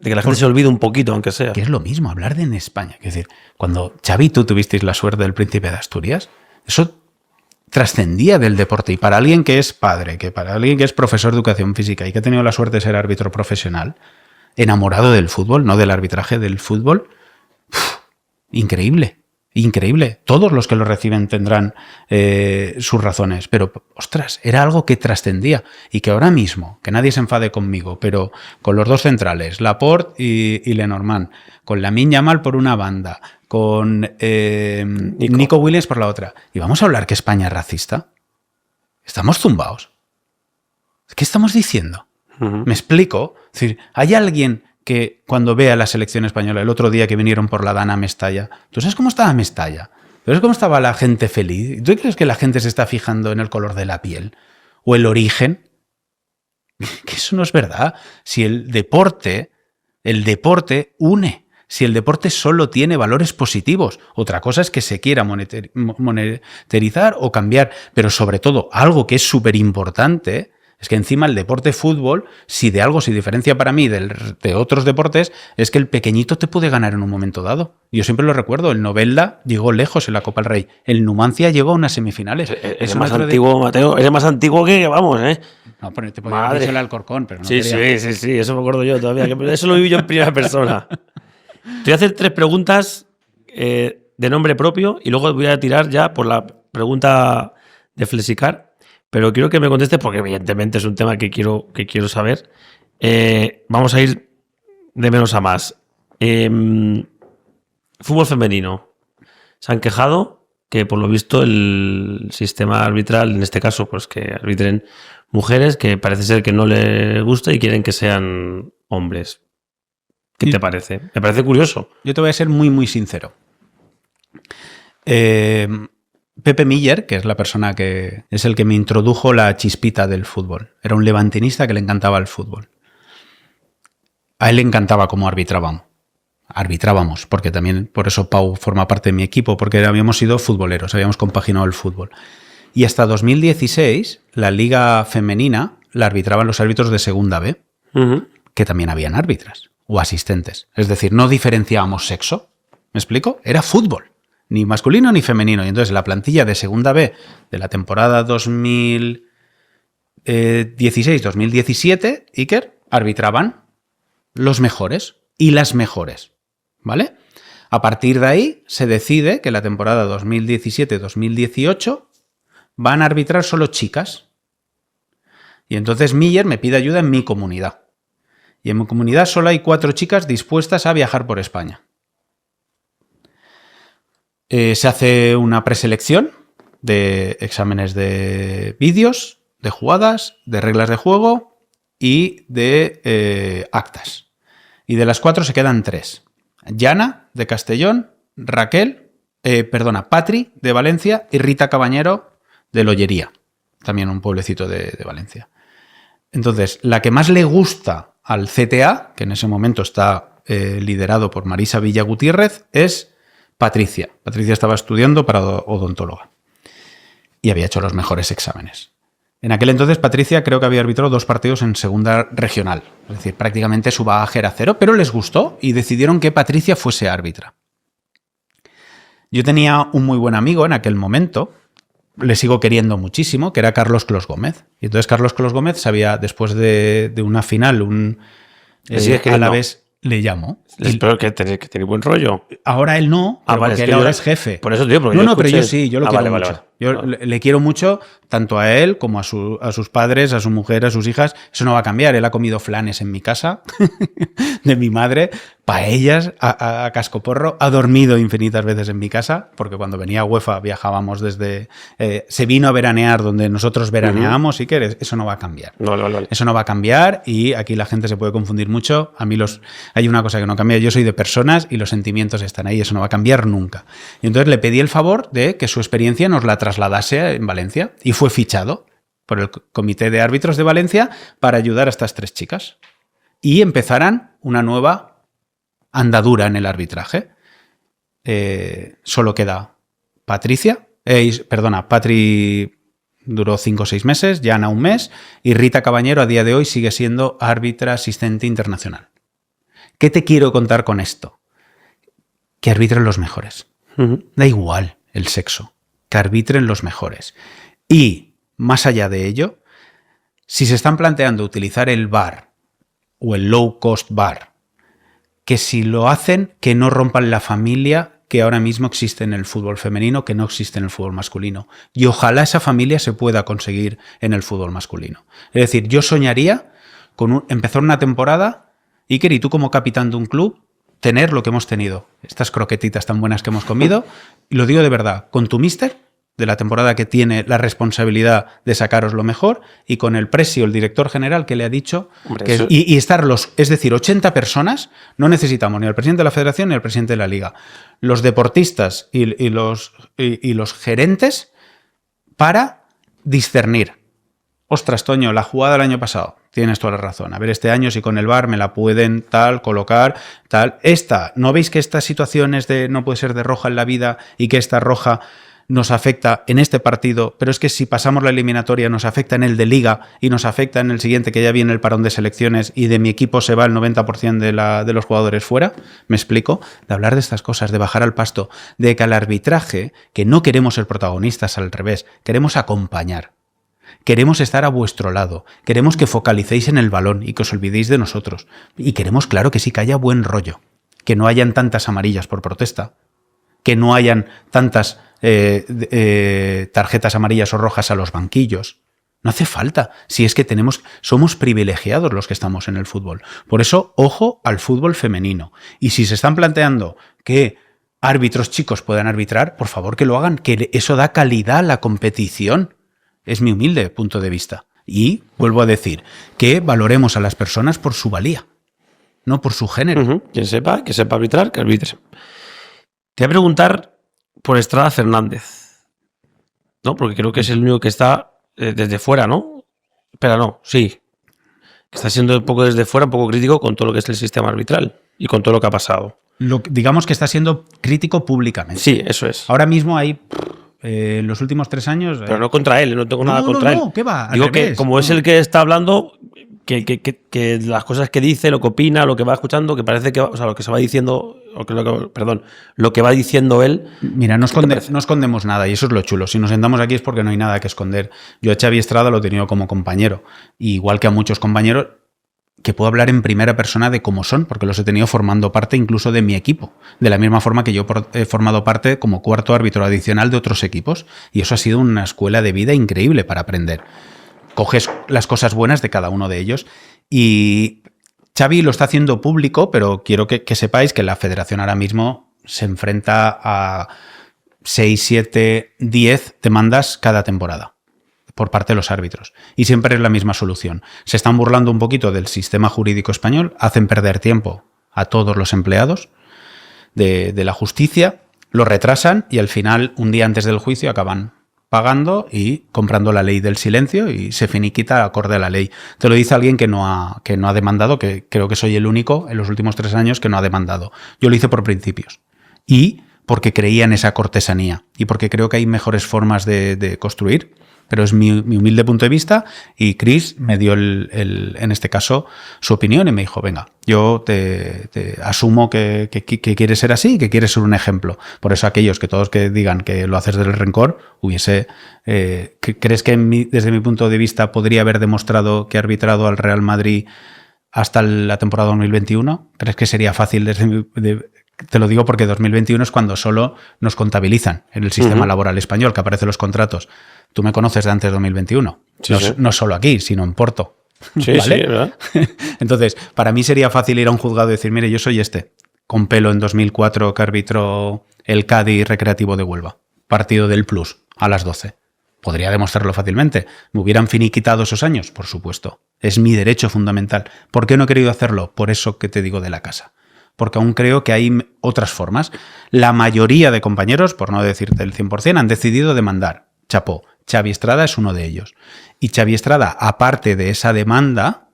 que la gente se olvide un poquito, aunque sea. Que es lo mismo, hablar de en España. Es decir, cuando Xavi y tú tuvisteis la suerte del Príncipe de Asturias, eso trascendía del deporte. Y para alguien que es padre, que para alguien que es profesor de educación física y que ha tenido la suerte de ser árbitro profesional, enamorado del fútbol, no del arbitraje, del fútbol, increíble. Increíble. Todos los que lo reciben tendrán sus razones, pero, ostras, era algo que trascendía y que ahora mismo, que nadie se enfade conmigo, pero con los dos centrales, Laporte y Lenormand, con Lamine Yamal por una banda, con Nico Williams por la otra, y vamos a hablar que España es racista. Estamos zumbaos. ¿Qué estamos diciendo? ¿Me explico? Es decir, hay alguien que cuando vea la selección española, el otro día que vinieron por la Dana a Mestalla, ¿tú sabes cómo estaba Mestalla? ¿Tú sabes cómo estaba la gente feliz? ¿Tú crees que la gente se está fijando en el color de la piel? ¿O el origen? Que eso no es verdad. Si el deporte une. Si el deporte solo tiene valores positivos. Otra cosa es que se quiera monetarizar o cambiar. Pero sobre todo, algo que es súper importante es que encima el deporte fútbol, si de algo se diferencia para mí de otros deportes, es que el pequeñito te puede ganar en un momento dado. Yo siempre lo recuerdo, el Novelda llegó lejos en la Copa del Rey, el Numancia llegó a unas semifinales. Es más antiguo, Mateo, es más antiguo que vamos, ¿eh? No, pero te podía decir el Alcorcón, pero no sí, quería. Sí, eso me acuerdo yo todavía, que eso lo viví yo en primera persona. Te voy a hacer 3 preguntas de nombre propio y luego voy a tirar ya por la pregunta de Flexicar. Pero quiero que me contestes porque evidentemente es un tema que quiero saber. Vamos a ir de menos a más. Fútbol femenino. Se han quejado que por lo visto el sistema arbitral, en este caso, pues que arbitren mujeres, que parece ser que no les gusta y quieren que sean hombres. ¿Qué te parece? Me parece curioso. Yo te voy a ser muy, muy sincero. Pepe Miller, que es la persona que es el que me introdujo la chispita del fútbol. Era un levantinista que le encantaba el fútbol. A él le encantaba cómo arbitrábamos, porque también por eso Pau forma parte de mi equipo, porque habíamos sido futboleros, habíamos compaginado el fútbol. Y hasta 2016, la liga femenina la arbitraban los árbitros de segunda B, que también habían árbitras o asistentes. Es decir, no diferenciábamos sexo. ¿Me explico? Era fútbol. Ni masculino ni femenino. Y entonces la plantilla de segunda B de la temporada 2016-2017, Iker, arbitraban los mejores y las mejores. ¿Vale? A partir de ahí se decide que la temporada 2017-2018 van a arbitrar solo chicas. Y entonces Miller me pide ayuda en mi comunidad. Y en mi comunidad solo hay 4 chicas dispuestas a viajar por España. Se hace una preselección de exámenes de vídeos, de jugadas, de reglas de juego y de actas. Y de las 4 se quedan 3. Yana, de Castellón, Patri de Valencia y Rita Cabañero de Lollería, también un pueblecito de Valencia. Entonces, la que más le gusta al CTA, que en ese momento está liderado por Marisa Villa Gutiérrez, es Patricia. Patricia estaba estudiando para odontóloga y había hecho los mejores exámenes. En aquel entonces, Patricia creo que había arbitrado 2 partidos en segunda regional. Es decir, prácticamente su bagaje era 0, pero les gustó y decidieron que Patricia fuese árbitra. Yo tenía un muy buen amigo en aquel momento, le sigo queriendo muchísimo, que era Carlos Clos Gómez. Y entonces Carlos Clos Gómez sabía, después de una final, a la vez le llamo. Espero que tiene buen rollo. Ahora él no, porque él ahora es jefe. Por eso, tío, porque no, pero yo sí, yo lo quiero mucho. Vale. Yo le quiero mucho, tanto a él como a sus padres, a su mujer, a sus hijas. Eso no va a cambiar. Él ha comido flanes en mi casa, de mi madre, paellas a cascoporro. Ha dormido infinitas veces en mi casa, porque cuando venía a UEFA viajábamos desde... se vino a veranear donde nosotros veraneamos, y que eso no va a cambiar. Vale. Eso no va a cambiar y aquí la gente se puede confundir mucho. A mí hay una cosa que no cambia. Yo soy de personas y los sentimientos están ahí. Eso no va a cambiar nunca. Y entonces le pedí el favor de que su experiencia nos la trasladase en Valencia y fue fichado por el Comité de Árbitros de Valencia para ayudar a estas 3 chicas y empezaran una nueva andadura en el arbitraje. Solo queda Patricia, Patri duró 5 o 6 meses, Yana 1 mes y Rita Cabañero a día de hoy sigue siendo árbitra asistente internacional. ¿Qué te quiero contar con esto? Que arbitren los mejores. Da igual el sexo, que arbitren los mejores. Y, más allá de ello, si se están planteando utilizar el VAR o el low cost VAR, que si lo hacen, que no rompan la familia que ahora mismo existe en el fútbol femenino, que no existe en el fútbol masculino. Y ojalá esa familia se pueda conseguir en el fútbol masculino. Es decir, yo soñaría con empezar una temporada, Iker, y tú como capitán de un club, tener lo que hemos tenido, estas croquetitas tan buenas que hemos comido, y lo digo de verdad, con tu míster, de la temporada que tiene la responsabilidad de sacaros lo mejor, y con el presio, el director general, que le ha dicho, y estar es decir, 80 personas, no necesitamos ni al presidente de la federación ni al presidente de la liga, los deportistas y los gerentes para discernir. Ostras, Toño, la jugada del año pasado, tienes toda la razón. A ver, este año si con el VAR me la pueden colocar, ¿no veis que estas situaciones de no puede ser de roja en la vida y que esta roja nos afecta en este partido, pero es que si pasamos la eliminatoria nos afecta en el de Liga y nos afecta en el siguiente, que ya viene el parón de selecciones y de mi equipo se va el 90% de los jugadores fuera? ¿Me explico? De hablar de estas cosas, de bajar al pasto, de que al arbitraje, que no queremos ser protagonistas, al revés, queremos acompañar. Queremos estar a vuestro lado, queremos que focalicéis en el balón y que os olvidéis de nosotros. Y queremos, claro que sí, que haya buen rollo, que no hayan tantas amarillas por protesta, que no hayan tantas tarjetas amarillas o rojas a los banquillos. No hace falta, si es que somos privilegiados los que estamos en el fútbol. Por eso, ojo al fútbol femenino. Y si se están planteando que árbitros chicos puedan arbitrar, por favor que lo hagan, que eso da calidad a la competición. Es mi humilde punto de vista. Y vuelvo a decir que valoremos a las personas por su valía, no por su género. Que sepa arbitrar, que arbitre. Te voy a preguntar por Estrada Fernández, ¿no? Porque creo que es el único que está desde fuera, ¿no? Espera, no, sí. Está siendo un poco desde fuera, un poco crítico con todo lo que es el sistema arbitral y con todo lo que ha pasado. Digamos que está siendo crítico públicamente. Sí, eso es. Ahora mismo hay... en los últimos 3 años... Pero no contra él, no tengo nada contra él. No, ¿qué va? Digo que como es el que está hablando, que las cosas que dice, lo que opina, lo que va escuchando, que parece que... O sea, lo que se va diciendo... lo que va diciendo él... Mira, no escondemos nada y eso es lo chulo. Si nos sentamos aquí es porque no hay nada que esconder. Yo a Xavi Estrada lo he tenido como compañero. Y igual que a muchos compañeros... que puedo hablar en primera persona de cómo son, porque los he tenido formando parte incluso de mi equipo, de la misma forma que yo he formado parte como cuarto árbitro adicional de otros equipos, y eso ha sido una escuela de vida increíble para aprender. Coges las cosas buenas de cada uno de ellos, y Xavi lo está haciendo público, pero quiero que sepáis que la federación ahora mismo se enfrenta a 6, 7, 10 demandas cada temporada por parte de los árbitros. Y siempre es la misma solución. Se están burlando un poquito del sistema jurídico español, hacen perder tiempo a todos los empleados de la justicia Lo retrasan y al final, un día antes del juicio, acaban pagando y comprando la ley del silencio y se finiquita acorde a la ley. Te lo dice alguien que no ha demandado, que creo que soy el único en los últimos 3 años que no ha demandado. Yo lo hice por principios y porque creía en esa cortesanía y porque creo que hay mejores formas de construir, pero es mi humilde punto de vista, y Chris me dio en este caso su opinión y me dijo, venga, yo te asumo que quieres ser así, que quieres ser un ejemplo. Por eso aquellos que todos que digan que lo haces del rencor, ¿crees que desde mi punto de vista podría haber demostrado que ha arbitrado al Real Madrid hasta la temporada 2021? ¿Crees que sería fácil te lo digo porque 2021 es cuando solo nos contabilizan en el sistema laboral español, que aparecen los contratos. Tú me conoces de antes de 2021. Sí, sí. No solo aquí, sino en Porto. Sí, ¿vale? sí, ¿verdad? Entonces, para mí sería fácil ir a un juzgado y decir, mire, yo soy con pelo en 2004 que arbitró el Cádiz Recreativo de Huelva, partido del Plus, a las 12. Podría demostrarlo fácilmente. ¿Me hubieran finiquitado esos años? Por supuesto. Es mi derecho fundamental. ¿Por qué no he querido hacerlo? Por eso que te digo de la casa. Porque aún creo que hay otras formas. La mayoría de compañeros, por no decirte el 100%, han decidido demandar. Chapó. Xavi Estrada es uno de ellos. Y Xavi Estrada, aparte de esa demanda,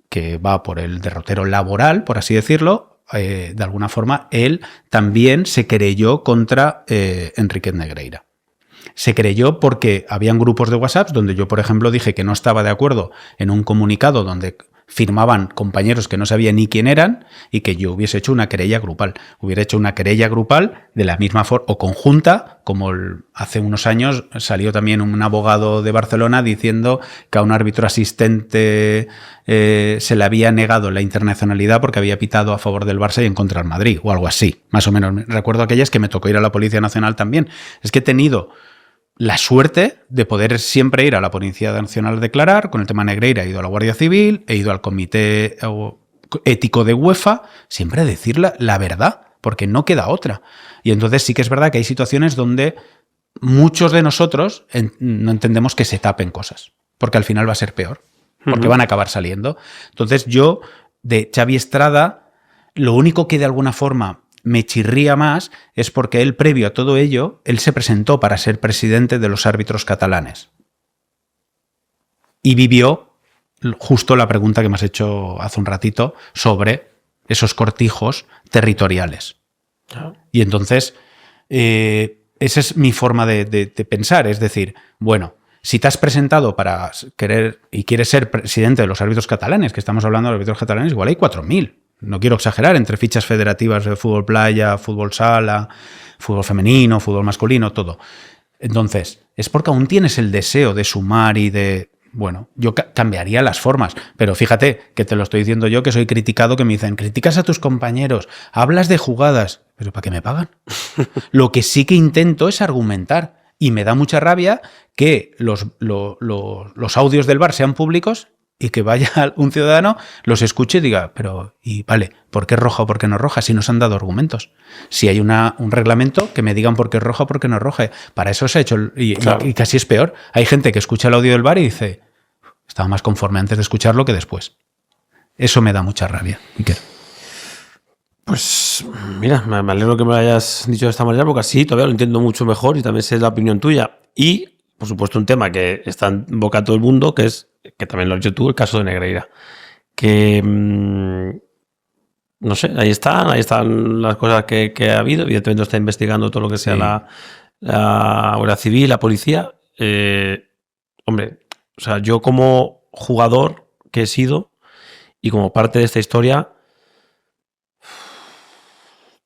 que va por el derrotero laboral, por así decirlo, de alguna forma, él también se querelló contra Enríquez Negreira. Se creyó porque habían grupos de WhatsApp donde yo, por ejemplo, dije que no estaba de acuerdo en un comunicado donde firmaban compañeros que no sabía ni quién eran y que yo hubiese hecho una querella grupal. Hubiera hecho una querella grupal de la misma forma o conjunta, como hace unos años salió también un abogado de Barcelona diciendo que a un árbitro asistente se le había negado la internacionalidad porque había pitado a favor del Barça y en contra del Madrid, o algo así. Más o menos. Recuerdo aquellas que me tocó ir a la Policía Nacional también. Es que he tenido la suerte de poder siempre ir a la Policía Nacional a declarar. Con el tema Negreira he ido a la Guardia Civil, he ido al Comité Ético de UEFA, siempre a decir la verdad, porque no queda otra. Y entonces sí que es verdad que hay situaciones donde muchos de nosotros no entendemos que se tapen cosas, porque al final va a ser peor, porque van a acabar saliendo. Entonces yo, de Xavi Estrada, lo único que de alguna forma me chirría más es porque él, previo a todo ello, él se presentó para ser presidente de los árbitros catalanes. Y vivió justo la pregunta que me has hecho hace un ratito sobre esos cortijos territoriales. Y entonces, esa es mi forma de pensar. Es decir, bueno, si te has presentado para querer y quieres ser presidente de los árbitros catalanes, que estamos hablando de los árbitros catalanes, igual hay 4.000. No quiero exagerar, entre fichas federativas de fútbol playa, fútbol sala, fútbol femenino, fútbol masculino, todo. Entonces, es porque aún tienes el deseo de sumar y de... Bueno, yo cambiaría las formas, pero fíjate que te lo estoy diciendo yo, que soy criticado, que me dicen, criticas a tus compañeros, hablas de jugadas, pero ¿para qué me pagan? Lo que sí que intento es argumentar, y me da mucha rabia que los audios del bar sean públicos y que vaya un ciudadano, los escuche y diga, pero, y vale, ¿por qué es roja o por qué no es roja? Si nos han dado argumentos. Si hay un reglamento, que me digan por qué es roja o por qué no es roja. Para eso se ha hecho, claro. Y casi es peor. Hay gente que escucha el audio del bar y dice, estaba más conforme antes de escucharlo que después. Eso me da mucha rabia, Iker. Pues mira, me alegro que me lo hayas dicho de esta manera, porque así todavía lo entiendo mucho mejor y también sé la opinión tuya. Y, por supuesto, un tema que está en boca de todo el mundo, que también lo has dicho tú, el caso de Negreira. Que, no sé, ahí están las cosas que ha habido. Evidentemente está investigando todo lo que sea la Guardia Civil, la policía. Hombre, o sea, yo como jugador que he sido y como parte de esta historia,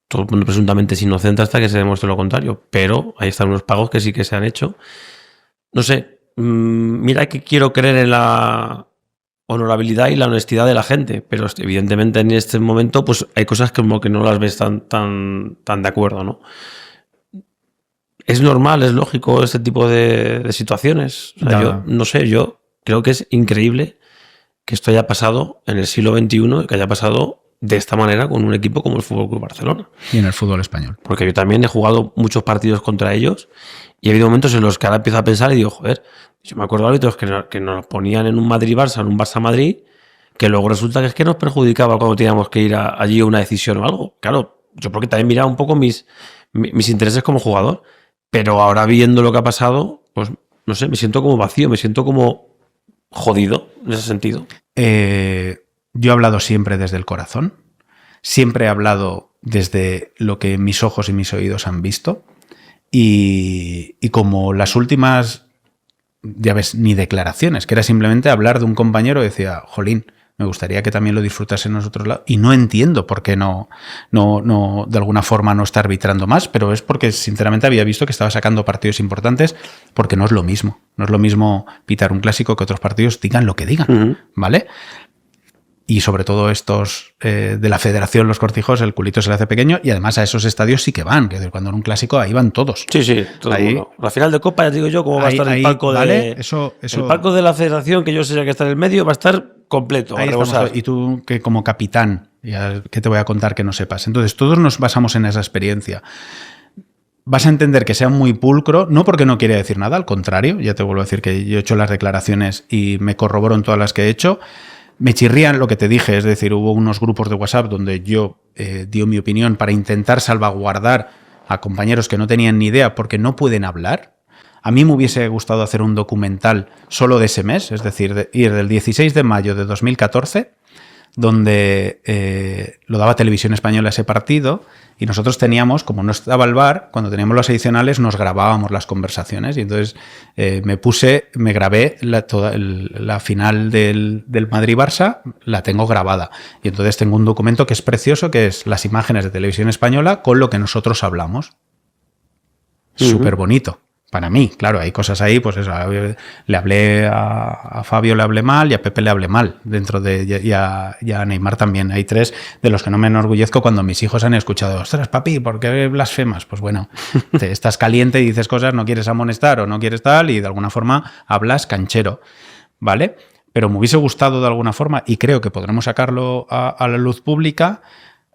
todo el mundo presuntamente es inocente hasta que se demuestre lo contrario, pero ahí están unos pagos que sí que se han hecho. No sé, mira que quiero creer en la honorabilidad y la honestidad de la gente, pero evidentemente en este momento pues hay cosas como que no las ves tan de acuerdo, ¿no? Es normal, es lógico ese tipo de situaciones. O sea, yo no sé, yo creo que es increíble que esto haya pasado en el siglo XXI y que haya pasado de esta manera con un equipo como el Fútbol Club Barcelona. Y en el fútbol español. Porque yo también he jugado muchos partidos contra ellos y ha habido momentos en los que ahora empiezo a pensar y digo, joder, yo me acuerdo de árbitros que nos ponían en un Madrid-Barça, en un Barça-Madrid, que luego resulta que es que nos perjudicaba cuando teníamos que ir allí a una decisión o algo. Claro, yo porque también miraba un poco mis mis intereses como jugador. Pero ahora viendo lo que ha pasado, pues no sé, me siento como vacío, me siento como jodido en ese sentido. Yo he hablado siempre desde el corazón, siempre he hablado desde lo que mis ojos y mis oídos han visto, y como las últimas, ya ves, ni declaraciones, que era simplemente hablar de un compañero, decía, jolín, me gustaría que también lo disfrutasen en nosotros lados. Y no entiendo por qué no, de alguna forma no está arbitrando más, pero es porque sinceramente había visto que estaba sacando partidos importantes, porque no es lo mismo. No es lo mismo pitar un clásico que otros partidos digan lo que digan, ¿vale? Y sobre todo estos de la federación, los cortijos, el culito se le hace pequeño, y además a esos estadios sí que van, que cuando en un clásico ahí van todos. Sí, todo ahí, el mundo. La final de Copa, ya te digo yo, cómo va a estar el palco ¿vale? de... Eso... El palco de la federación, que yo sé que está en el medio, va a estar completo. Ahí estamos, y tú, que como capitán, ya, ¿qué te voy a contar que no sepas? Entonces, todos nos basamos en esa experiencia. Vas a entender que sea muy pulcro, no porque no quiera decir nada, al contrario, ya te vuelvo a decir que yo he hecho las declaraciones y me corroboro en todas las que he hecho. Me chirrían lo que te dije, es decir, hubo unos grupos de WhatsApp donde yo dio mi opinión para intentar salvaguardar a compañeros que no tenían ni idea porque no pueden hablar. A mí me hubiese gustado hacer un documental solo de ese mes, es decir, ir del 16 de mayo de 2014, donde lo daba Televisión Española ese partido, y nosotros teníamos, como no estaba el VAR, cuando teníamos los adicionales nos grabábamos las conversaciones, y entonces me grabé la final del Madrid-Barça, la tengo grabada, y entonces tengo un documento que es precioso, que es las imágenes de Televisión Española con lo que nosotros hablamos. Súper bonito. Para mí, claro, hay cosas ahí, pues eso, le hablé a Fabio, le hablé mal, y a Pepe le hablé mal, y a Neymar también. Hay tres de los que no me enorgullezco cuando mis hijos han escuchado, ostras, papi, ¿por qué blasfemas? Pues bueno, estás caliente y dices cosas, no quieres amonestar o no quieres tal, y de alguna forma hablas canchero, ¿vale? Pero me hubiese gustado de alguna forma, y creo que podremos sacarlo a la luz pública,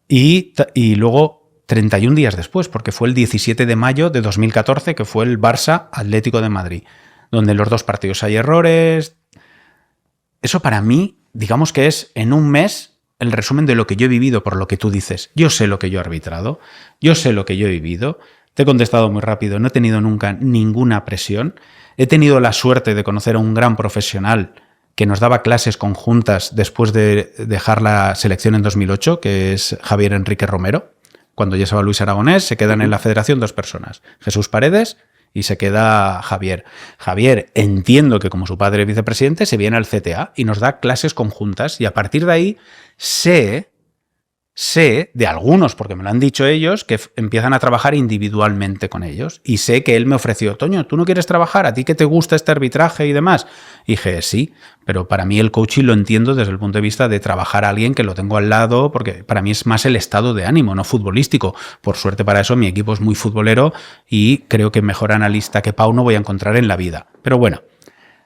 y luego 31 días después, porque fue el 17 de mayo de 2014, que fue el Barça Atlético de Madrid, donde en los dos partidos hay errores. Eso para mí, digamos que es en un mes el resumen de lo que yo he vivido, por lo que tú dices. Yo sé lo que yo he arbitrado, yo sé lo que yo he vivido, te he contestado muy rápido, no he tenido nunca ninguna presión, he tenido la suerte de conocer a un gran profesional que nos daba clases conjuntas después de dejar la selección en 2008, que es Javier Enrique Romero. Cuando ya se va Luis Aragonés, se quedan en la federación dos personas, Jesús Paredes y se queda Javier. Javier, entiendo que como su padre vicepresidente, se viene al CTA y nos da clases conjuntas, y a partir de ahí sé de algunos, porque me lo han dicho ellos, que empiezan a trabajar individualmente con ellos, y sé que él me ofreció, Toño, ¿tú no quieres trabajar? ¿A ti que te gusta este arbitraje y demás? Y dije, sí, pero para mí el coaching lo entiendo desde el punto de vista de trabajar a alguien que lo tengo al lado, porque para mí es más el estado de ánimo, no futbolístico. Por suerte para eso mi equipo es muy futbolero y creo que mejor analista que Pau no voy a encontrar en la vida. Pero bueno,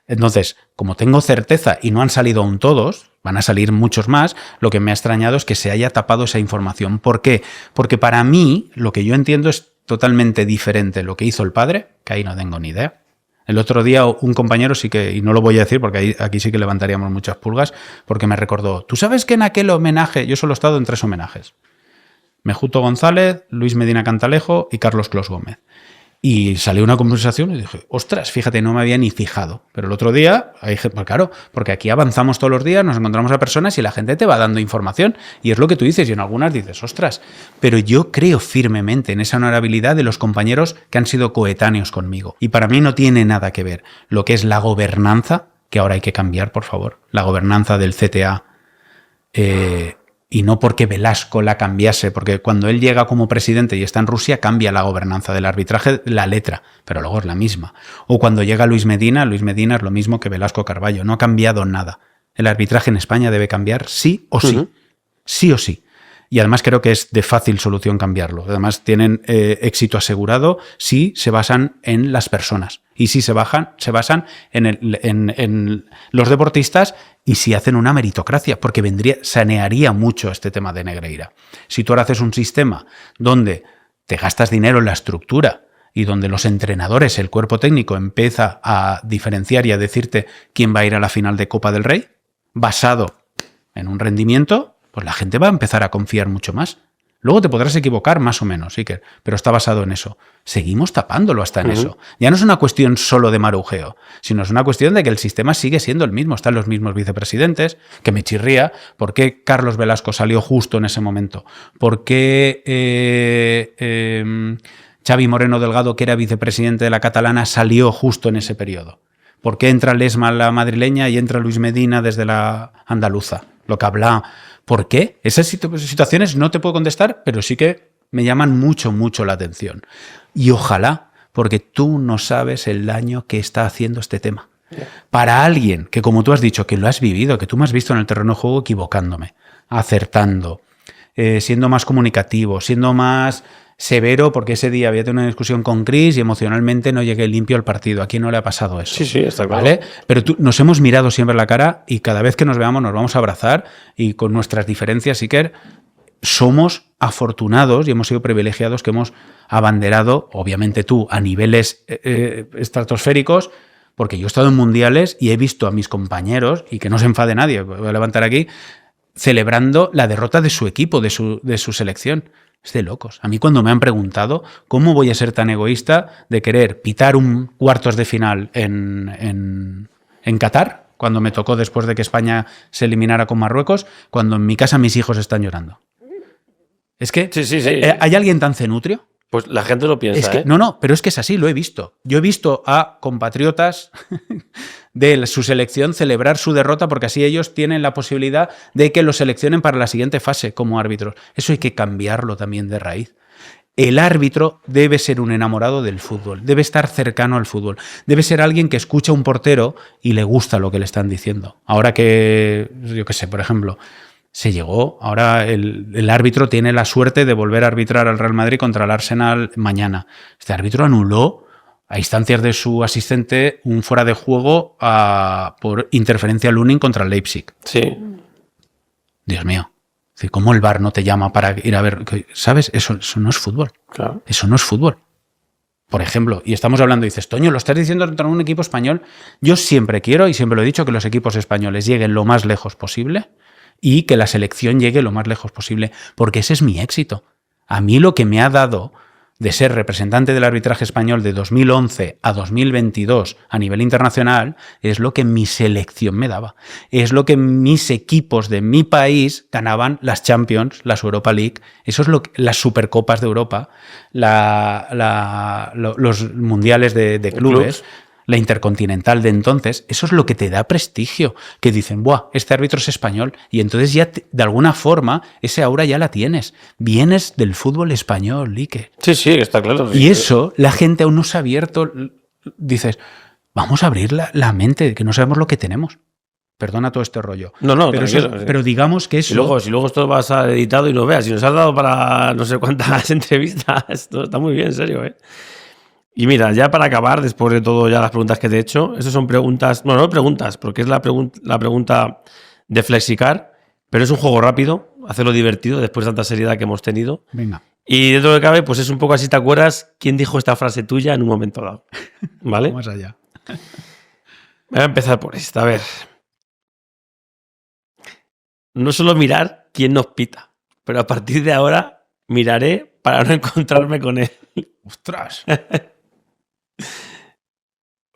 entonces, como tengo certeza y no han salido aún todos, van a salir muchos más, lo que me ha extrañado es que se haya tapado esa información. ¿Por qué? Porque para mí lo que yo entiendo es totalmente diferente lo que hizo el padre, que ahí no tengo ni idea. El otro día un compañero sí que, y no lo voy a decir porque aquí sí que levantaríamos muchas pulgas, porque me recordó, ¿tú sabes que en aquel homenaje, yo solo he estado en 3 homenajes, Mejuto González, Luis Medina Cantalejo y Carlos Clos Gómez? Y salió una conversación y dije, ostras, fíjate, no me había ni fijado. Pero el otro día, pues claro, porque aquí avanzamos todos los días, nos encontramos a personas y la gente te va dando información. Y es lo que tú dices, y en algunas dices, ostras, pero yo creo firmemente en esa honorabilidad de los compañeros que han sido coetáneos conmigo. Y para mí no tiene nada que ver lo que es la gobernanza, que ahora hay que cambiar, por favor, la gobernanza del CTA, y no porque Velasco la cambiase, porque cuando él llega como presidente y está en Rusia, cambia la gobernanza del arbitraje, la letra, pero luego es la misma. O cuando llega Luis Medina es lo mismo que Velasco Carballo, no ha cambiado nada. El arbitraje en España debe cambiar sí o sí, sí o sí. Y además creo que es de fácil solución cambiarlo. Además tienen éxito asegurado si se basan en las personas y si se basan en los deportistas y si hacen una meritocracia, porque sanearía mucho este tema de Negreira. Si tú ahora haces un sistema donde te gastas dinero en la estructura y donde los entrenadores, el cuerpo técnico empieza a diferenciar y a decirte quién va a ir a la final de Copa del Rey, basado en un rendimiento, pues la gente va a empezar a confiar mucho más. Luego te podrás equivocar más o menos, Iker, pero está basado en eso. Seguimos tapándolo hasta en eso. Ya no es una cuestión solo de marujeo, sino es una cuestión de que el sistema sigue siendo el mismo. Están los mismos vicepresidentes, que me chirría. ¿Por qué Carlos Velasco salió justo en ese momento? ¿Por qué Xavi Moreno Delgado, que era vicepresidente de la catalana, salió justo en ese periodo? ¿Por qué entra Lesma, la madrileña, y entra Luis Medina desde la andaluza? Lo que habla... ¿Por qué? Esas situaciones no te puedo contestar, pero sí que me llaman mucho, mucho la atención. Y ojalá, porque tú no sabes el daño que está haciendo este tema. Para alguien que, como tú has dicho, que lo has vivido, que tú me has visto en el terreno de juego equivocándome, acertando, siendo más comunicativo, siendo más severo, porque ese día había tenido una discusión con Chris y emocionalmente no llegué limpio al partido. ¿A quién no le ha pasado eso? Sí, está claro. ¿Vale? Pero nos hemos mirado siempre la cara y cada vez que nos veamos nos vamos a abrazar y con nuestras diferencias, Iker, somos afortunados y hemos sido privilegiados que hemos abanderado, obviamente tú, a niveles estratosféricos, porque yo he estado en mundiales y he visto a mis compañeros, y que no se enfade nadie, voy a levantar aquí, celebrando la derrota de su equipo, de su selección. Es de locos. A mí cuando me han preguntado cómo voy a ser tan egoísta de querer pitar un cuartos de final en Qatar, cuando me tocó después de que España se eliminara con Marruecos, cuando en mi casa mis hijos están llorando. Es que ¿hay alguien tan cenutrio? Pues la gente lo piensa, es que, No, pero es que es así, lo he visto. Yo he visto a compatriotas de su selección celebrar su derrota porque así ellos tienen la posibilidad de que los seleccionen para la siguiente fase como árbitros. Eso hay que cambiarlo también de raíz. El árbitro debe ser un enamorado del fútbol, debe estar cercano al fútbol, debe ser alguien que escucha a un portero y le gusta lo que le están diciendo. Ahora que, yo qué sé, por ejemplo... se llegó, ahora el árbitro tiene la suerte de volver a arbitrar al Real Madrid contra el Arsenal mañana. Este árbitro anuló a instancias de su asistente un fuera de juego por interferencia Lunin contra el Leipzig. Sí. Dios mío. Es decir, ¿cómo el VAR no te llama para ir a ver? ¿Sabes? Eso no es fútbol. Claro. Eso no es fútbol. Por ejemplo, y estamos hablando, dices, Toño, lo estás diciendo contra un equipo español. Yo siempre quiero, y siempre lo he dicho, que los equipos españoles lleguen lo más lejos posible y que la selección llegue lo más lejos posible, porque ese es mi éxito. A mí lo que me ha dado de ser representante del arbitraje español de 2011 a 2022 a nivel internacional es lo que mi selección me daba. Es lo que mis equipos de mi país ganaban las Champions, las Europa League, eso es las Supercopas de Europa, los mundiales de clubes. La Intercontinental de entonces, eso es lo que te da prestigio, que dicen, ¡buah! Este árbitro es español, y entonces ya de alguna forma ese aura ya la tienes. Vienes del fútbol español, Ike. Sí, está claro. Y eso la gente aún no se ha abierto. Dices, vamos a abrir la mente, que no sabemos lo que tenemos. Perdona todo este rollo. No, pero digamos que eso... Y luego esto va a estar editado y lo veas. Si nos has dado para no sé cuántas entrevistas, esto está muy bien, en serio, ¿eh? Y mira, ya para acabar, después de todo ya las preguntas que te he hecho, esas son preguntas, no preguntas, porque es la pregunta de Flexicar, pero es un juego rápido, hacerlo divertido después de tanta seriedad que hemos tenido. Venga. Y dentro de lo que cabe, pues es un poco así, ¿te acuerdas quién dijo esta frase tuya en un momento dado? ¿Vale? Vamos allá. Voy a empezar por esta, a ver. No solo mirar quién nos pita, pero a partir de ahora miraré para no encontrarme con él. ¡Ostras!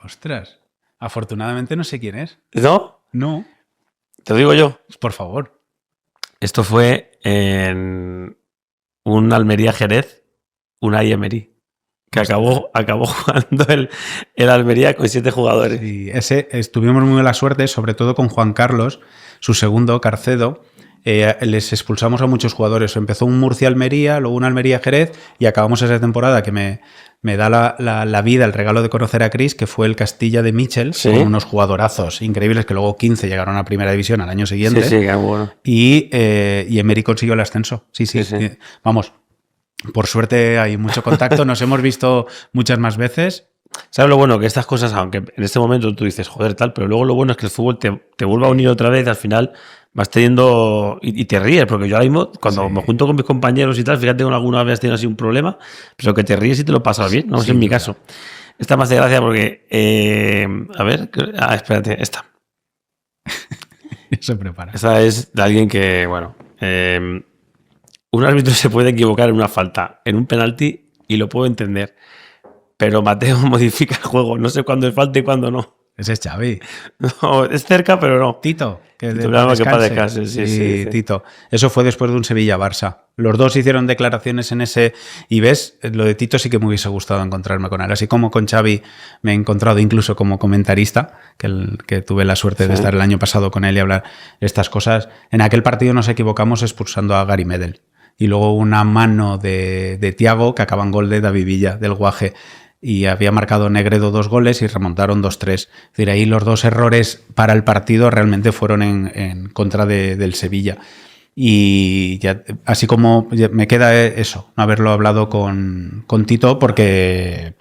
Ostras. Afortunadamente no sé quién es. ¿No? No. Te lo digo yo. Por favor. Esto fue en un Almería-Jerez, Unai Emery, que acabó jugando el Almería con 7 jugadores. Sí, tuvimos muy mala suerte, sobre todo con Juan Carlos, su segundo, Carcedo. Les expulsamos a muchos jugadores. Empezó un Murcia-Almería, luego un Almería-Jerez y acabamos esa temporada que me da la vida, el regalo de conocer a Chris, que fue el Castilla de Michel, ¿sí? Con unos jugadorazos increíbles que luego 15 llegaron a Primera División al año siguiente. Sí, qué bueno. Y Emery consiguió el ascenso. Sí. Vamos, por suerte hay mucho contacto, nos hemos visto muchas más veces. ¿Sabes lo bueno? Que estas cosas, aunque en este momento tú dices, joder, tal, pero luego lo bueno es que el fútbol te vuelve a unir otra vez, al final vas teniendo y te ríes, porque yo ahora mismo, cuando me junto con mis compañeros y tal, fíjate que alguna vez has tenido así un problema, pero que te ríes y te lo pasas bien, no sé, en mi caso. Esta me hace gracia porque, a ver, espérate, esta. Se prepara. Esta es de alguien que, bueno, un árbitro se puede equivocar en una falta, en un penalti, y lo puedo entender. Pero Mateo modifica el juego. No sé cuándo es falta y cuándo no. Ese es Xavi. No, es cerca, pero no. Tito, que Tito Llama, que paz descanse. Sí. Tito. Eso fue después de un Sevilla-Barça. Los dos hicieron declaraciones en ese... Y ves, lo de Tito sí que me hubiese gustado encontrarme con él. Así como con Xavi me he encontrado incluso como comentarista, que tuve la suerte de estar el año pasado con él y hablar estas cosas. En aquel partido nos equivocamos expulsando a Gary Medel. Y luego una mano de Thiago que acaba en gol de David Villa, del Guaje. Y había marcado Negredo 2 goles y remontaron 2-3. Es decir, ahí los dos errores para el partido realmente fueron en contra del Sevilla. Y ya, así como me queda eso, no haberlo hablado con Tito, porque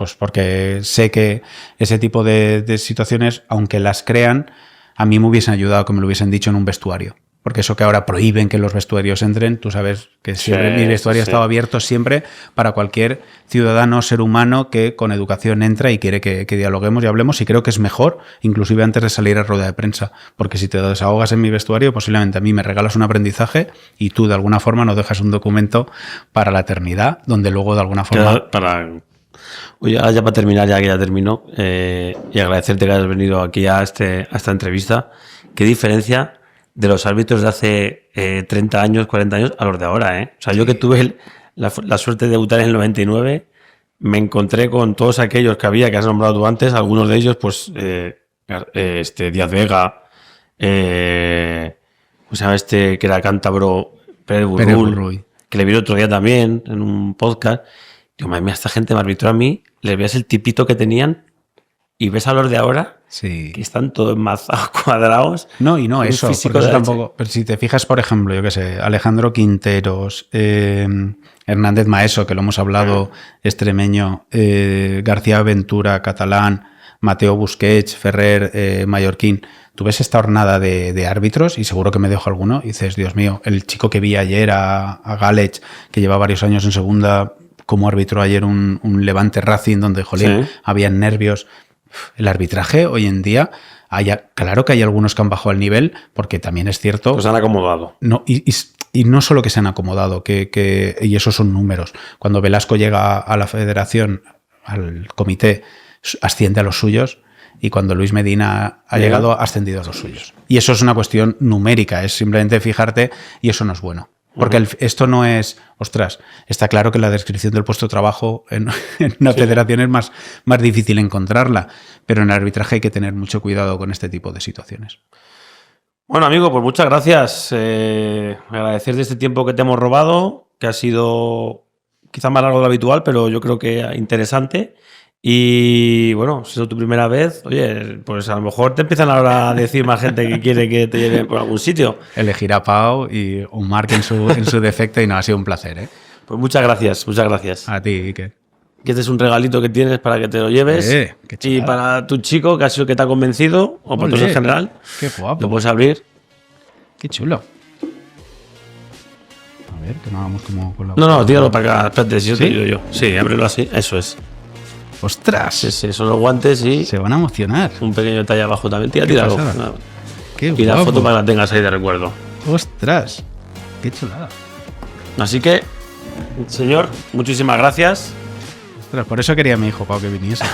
sé que ese tipo de situaciones, aunque las crean, a mí me hubiesen ayudado que me lo hubiesen dicho en un vestuario. Porque eso que ahora prohíben que los vestuarios entren, tú sabes que siempre mi vestuario ha estado abierto siempre para cualquier ciudadano, ser humano que con educación entra y quiere que dialoguemos y hablemos, y creo que es mejor, inclusive antes de salir a rueda de prensa, porque si te desahogas en mi vestuario, posiblemente a mí me regalas un aprendizaje y tú de alguna forma nos dejas un documento para la eternidad, donde luego de alguna forma... Oye, ya para terminar, ya que ya terminó, y agradecerte que hayas venido aquí a esta entrevista. ¿Qué diferencia de los árbitros de hace 30 años, 40 años a los de ahora, ¿eh? O sea, yo que tuve la suerte de debutar en el 99, me encontré con todos aquellos que había, que has nombrado tú antes, algunos de ellos, pues, Díaz Vega, ¿cómo se llama que era cántabro? Pérez Burruy, que le vi el otro día también en un podcast. Digo, madre mía, esta gente me arbitró a mí, les veías el tipito que tenían y ves a los de ahora, que están todos enmazados, cuadrados. No, y no eso, porque eso tampoco. Pero si te fijas, por ejemplo, yo qué sé, Alejandro Quinteros, Hernández Maeso, que lo hemos hablado, extremeño, García Ventura, catalán, Mateo Busquets, Ferrer, mallorquín. Tú ves esta hornada de árbitros y seguro que me dejo alguno y dices, Dios mío, el chico que vi ayer a Gálech, que lleva varios años en segunda, como arbitró ayer un Levante Racing donde, jolín, había nervios. El arbitraje hoy en día, claro que hay algunos que han bajado el nivel, porque también es cierto... Pues se han acomodado. No, y no solo que se han acomodado, y esos son números. Cuando Velasco llega a la federación, al comité, asciende a los suyos, y cuando Luis Medina ha llegado, ha ascendido a los suyos. Y eso es una cuestión numérica, es simplemente fijarte, y eso no es bueno. Porque esto no es... Ostras, está claro que la descripción del puesto de trabajo en una federación es más difícil encontrarla, pero en el arbitraje hay que tener mucho cuidado con este tipo de situaciones. Bueno, amigo, pues muchas gracias. Agradecerte este tiempo que te hemos robado, que ha sido quizá más largo de lo habitual, pero yo creo que interesante. Y bueno, si es tu primera vez, oye, pues a lo mejor te empiezan ahora a decir más gente que quiere que te lleve por algún sitio. Elegir a Pau y un Marc en su defecto y no, ha sido un placer, ¿eh? Pues muchas gracias, muchas gracias. A ti, Iker. Que este es un regalito que tienes para que te lo lleves. Y para tu chico, que ha sido el que te ha convencido, o para todos en general. Qué guapo. Lo puedes abrir. Qué chulo. A ver, que no hagamos como con la... No, tíralo para acá. Espérate, si yo te digo yo. Sí, ábrelo así. Eso es. ¡Ostras! Sí, son los guantes y... Se van a emocionar. Un pequeño detalle abajo también. Tíralo. Qué y la foto para que la tengas ahí de recuerdo. ¡Ostras! ¡Qué chulada! Así que, señor, muchísimas gracias. Ostras, por eso quería a mi hijo, Pau, que viniese.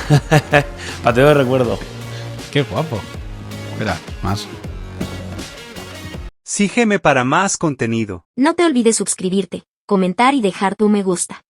Pateo de recuerdo. ¡Qué guapo! Espera, más. Sígueme para más contenido. No te olvides suscribirte, comentar y dejar tu me gusta.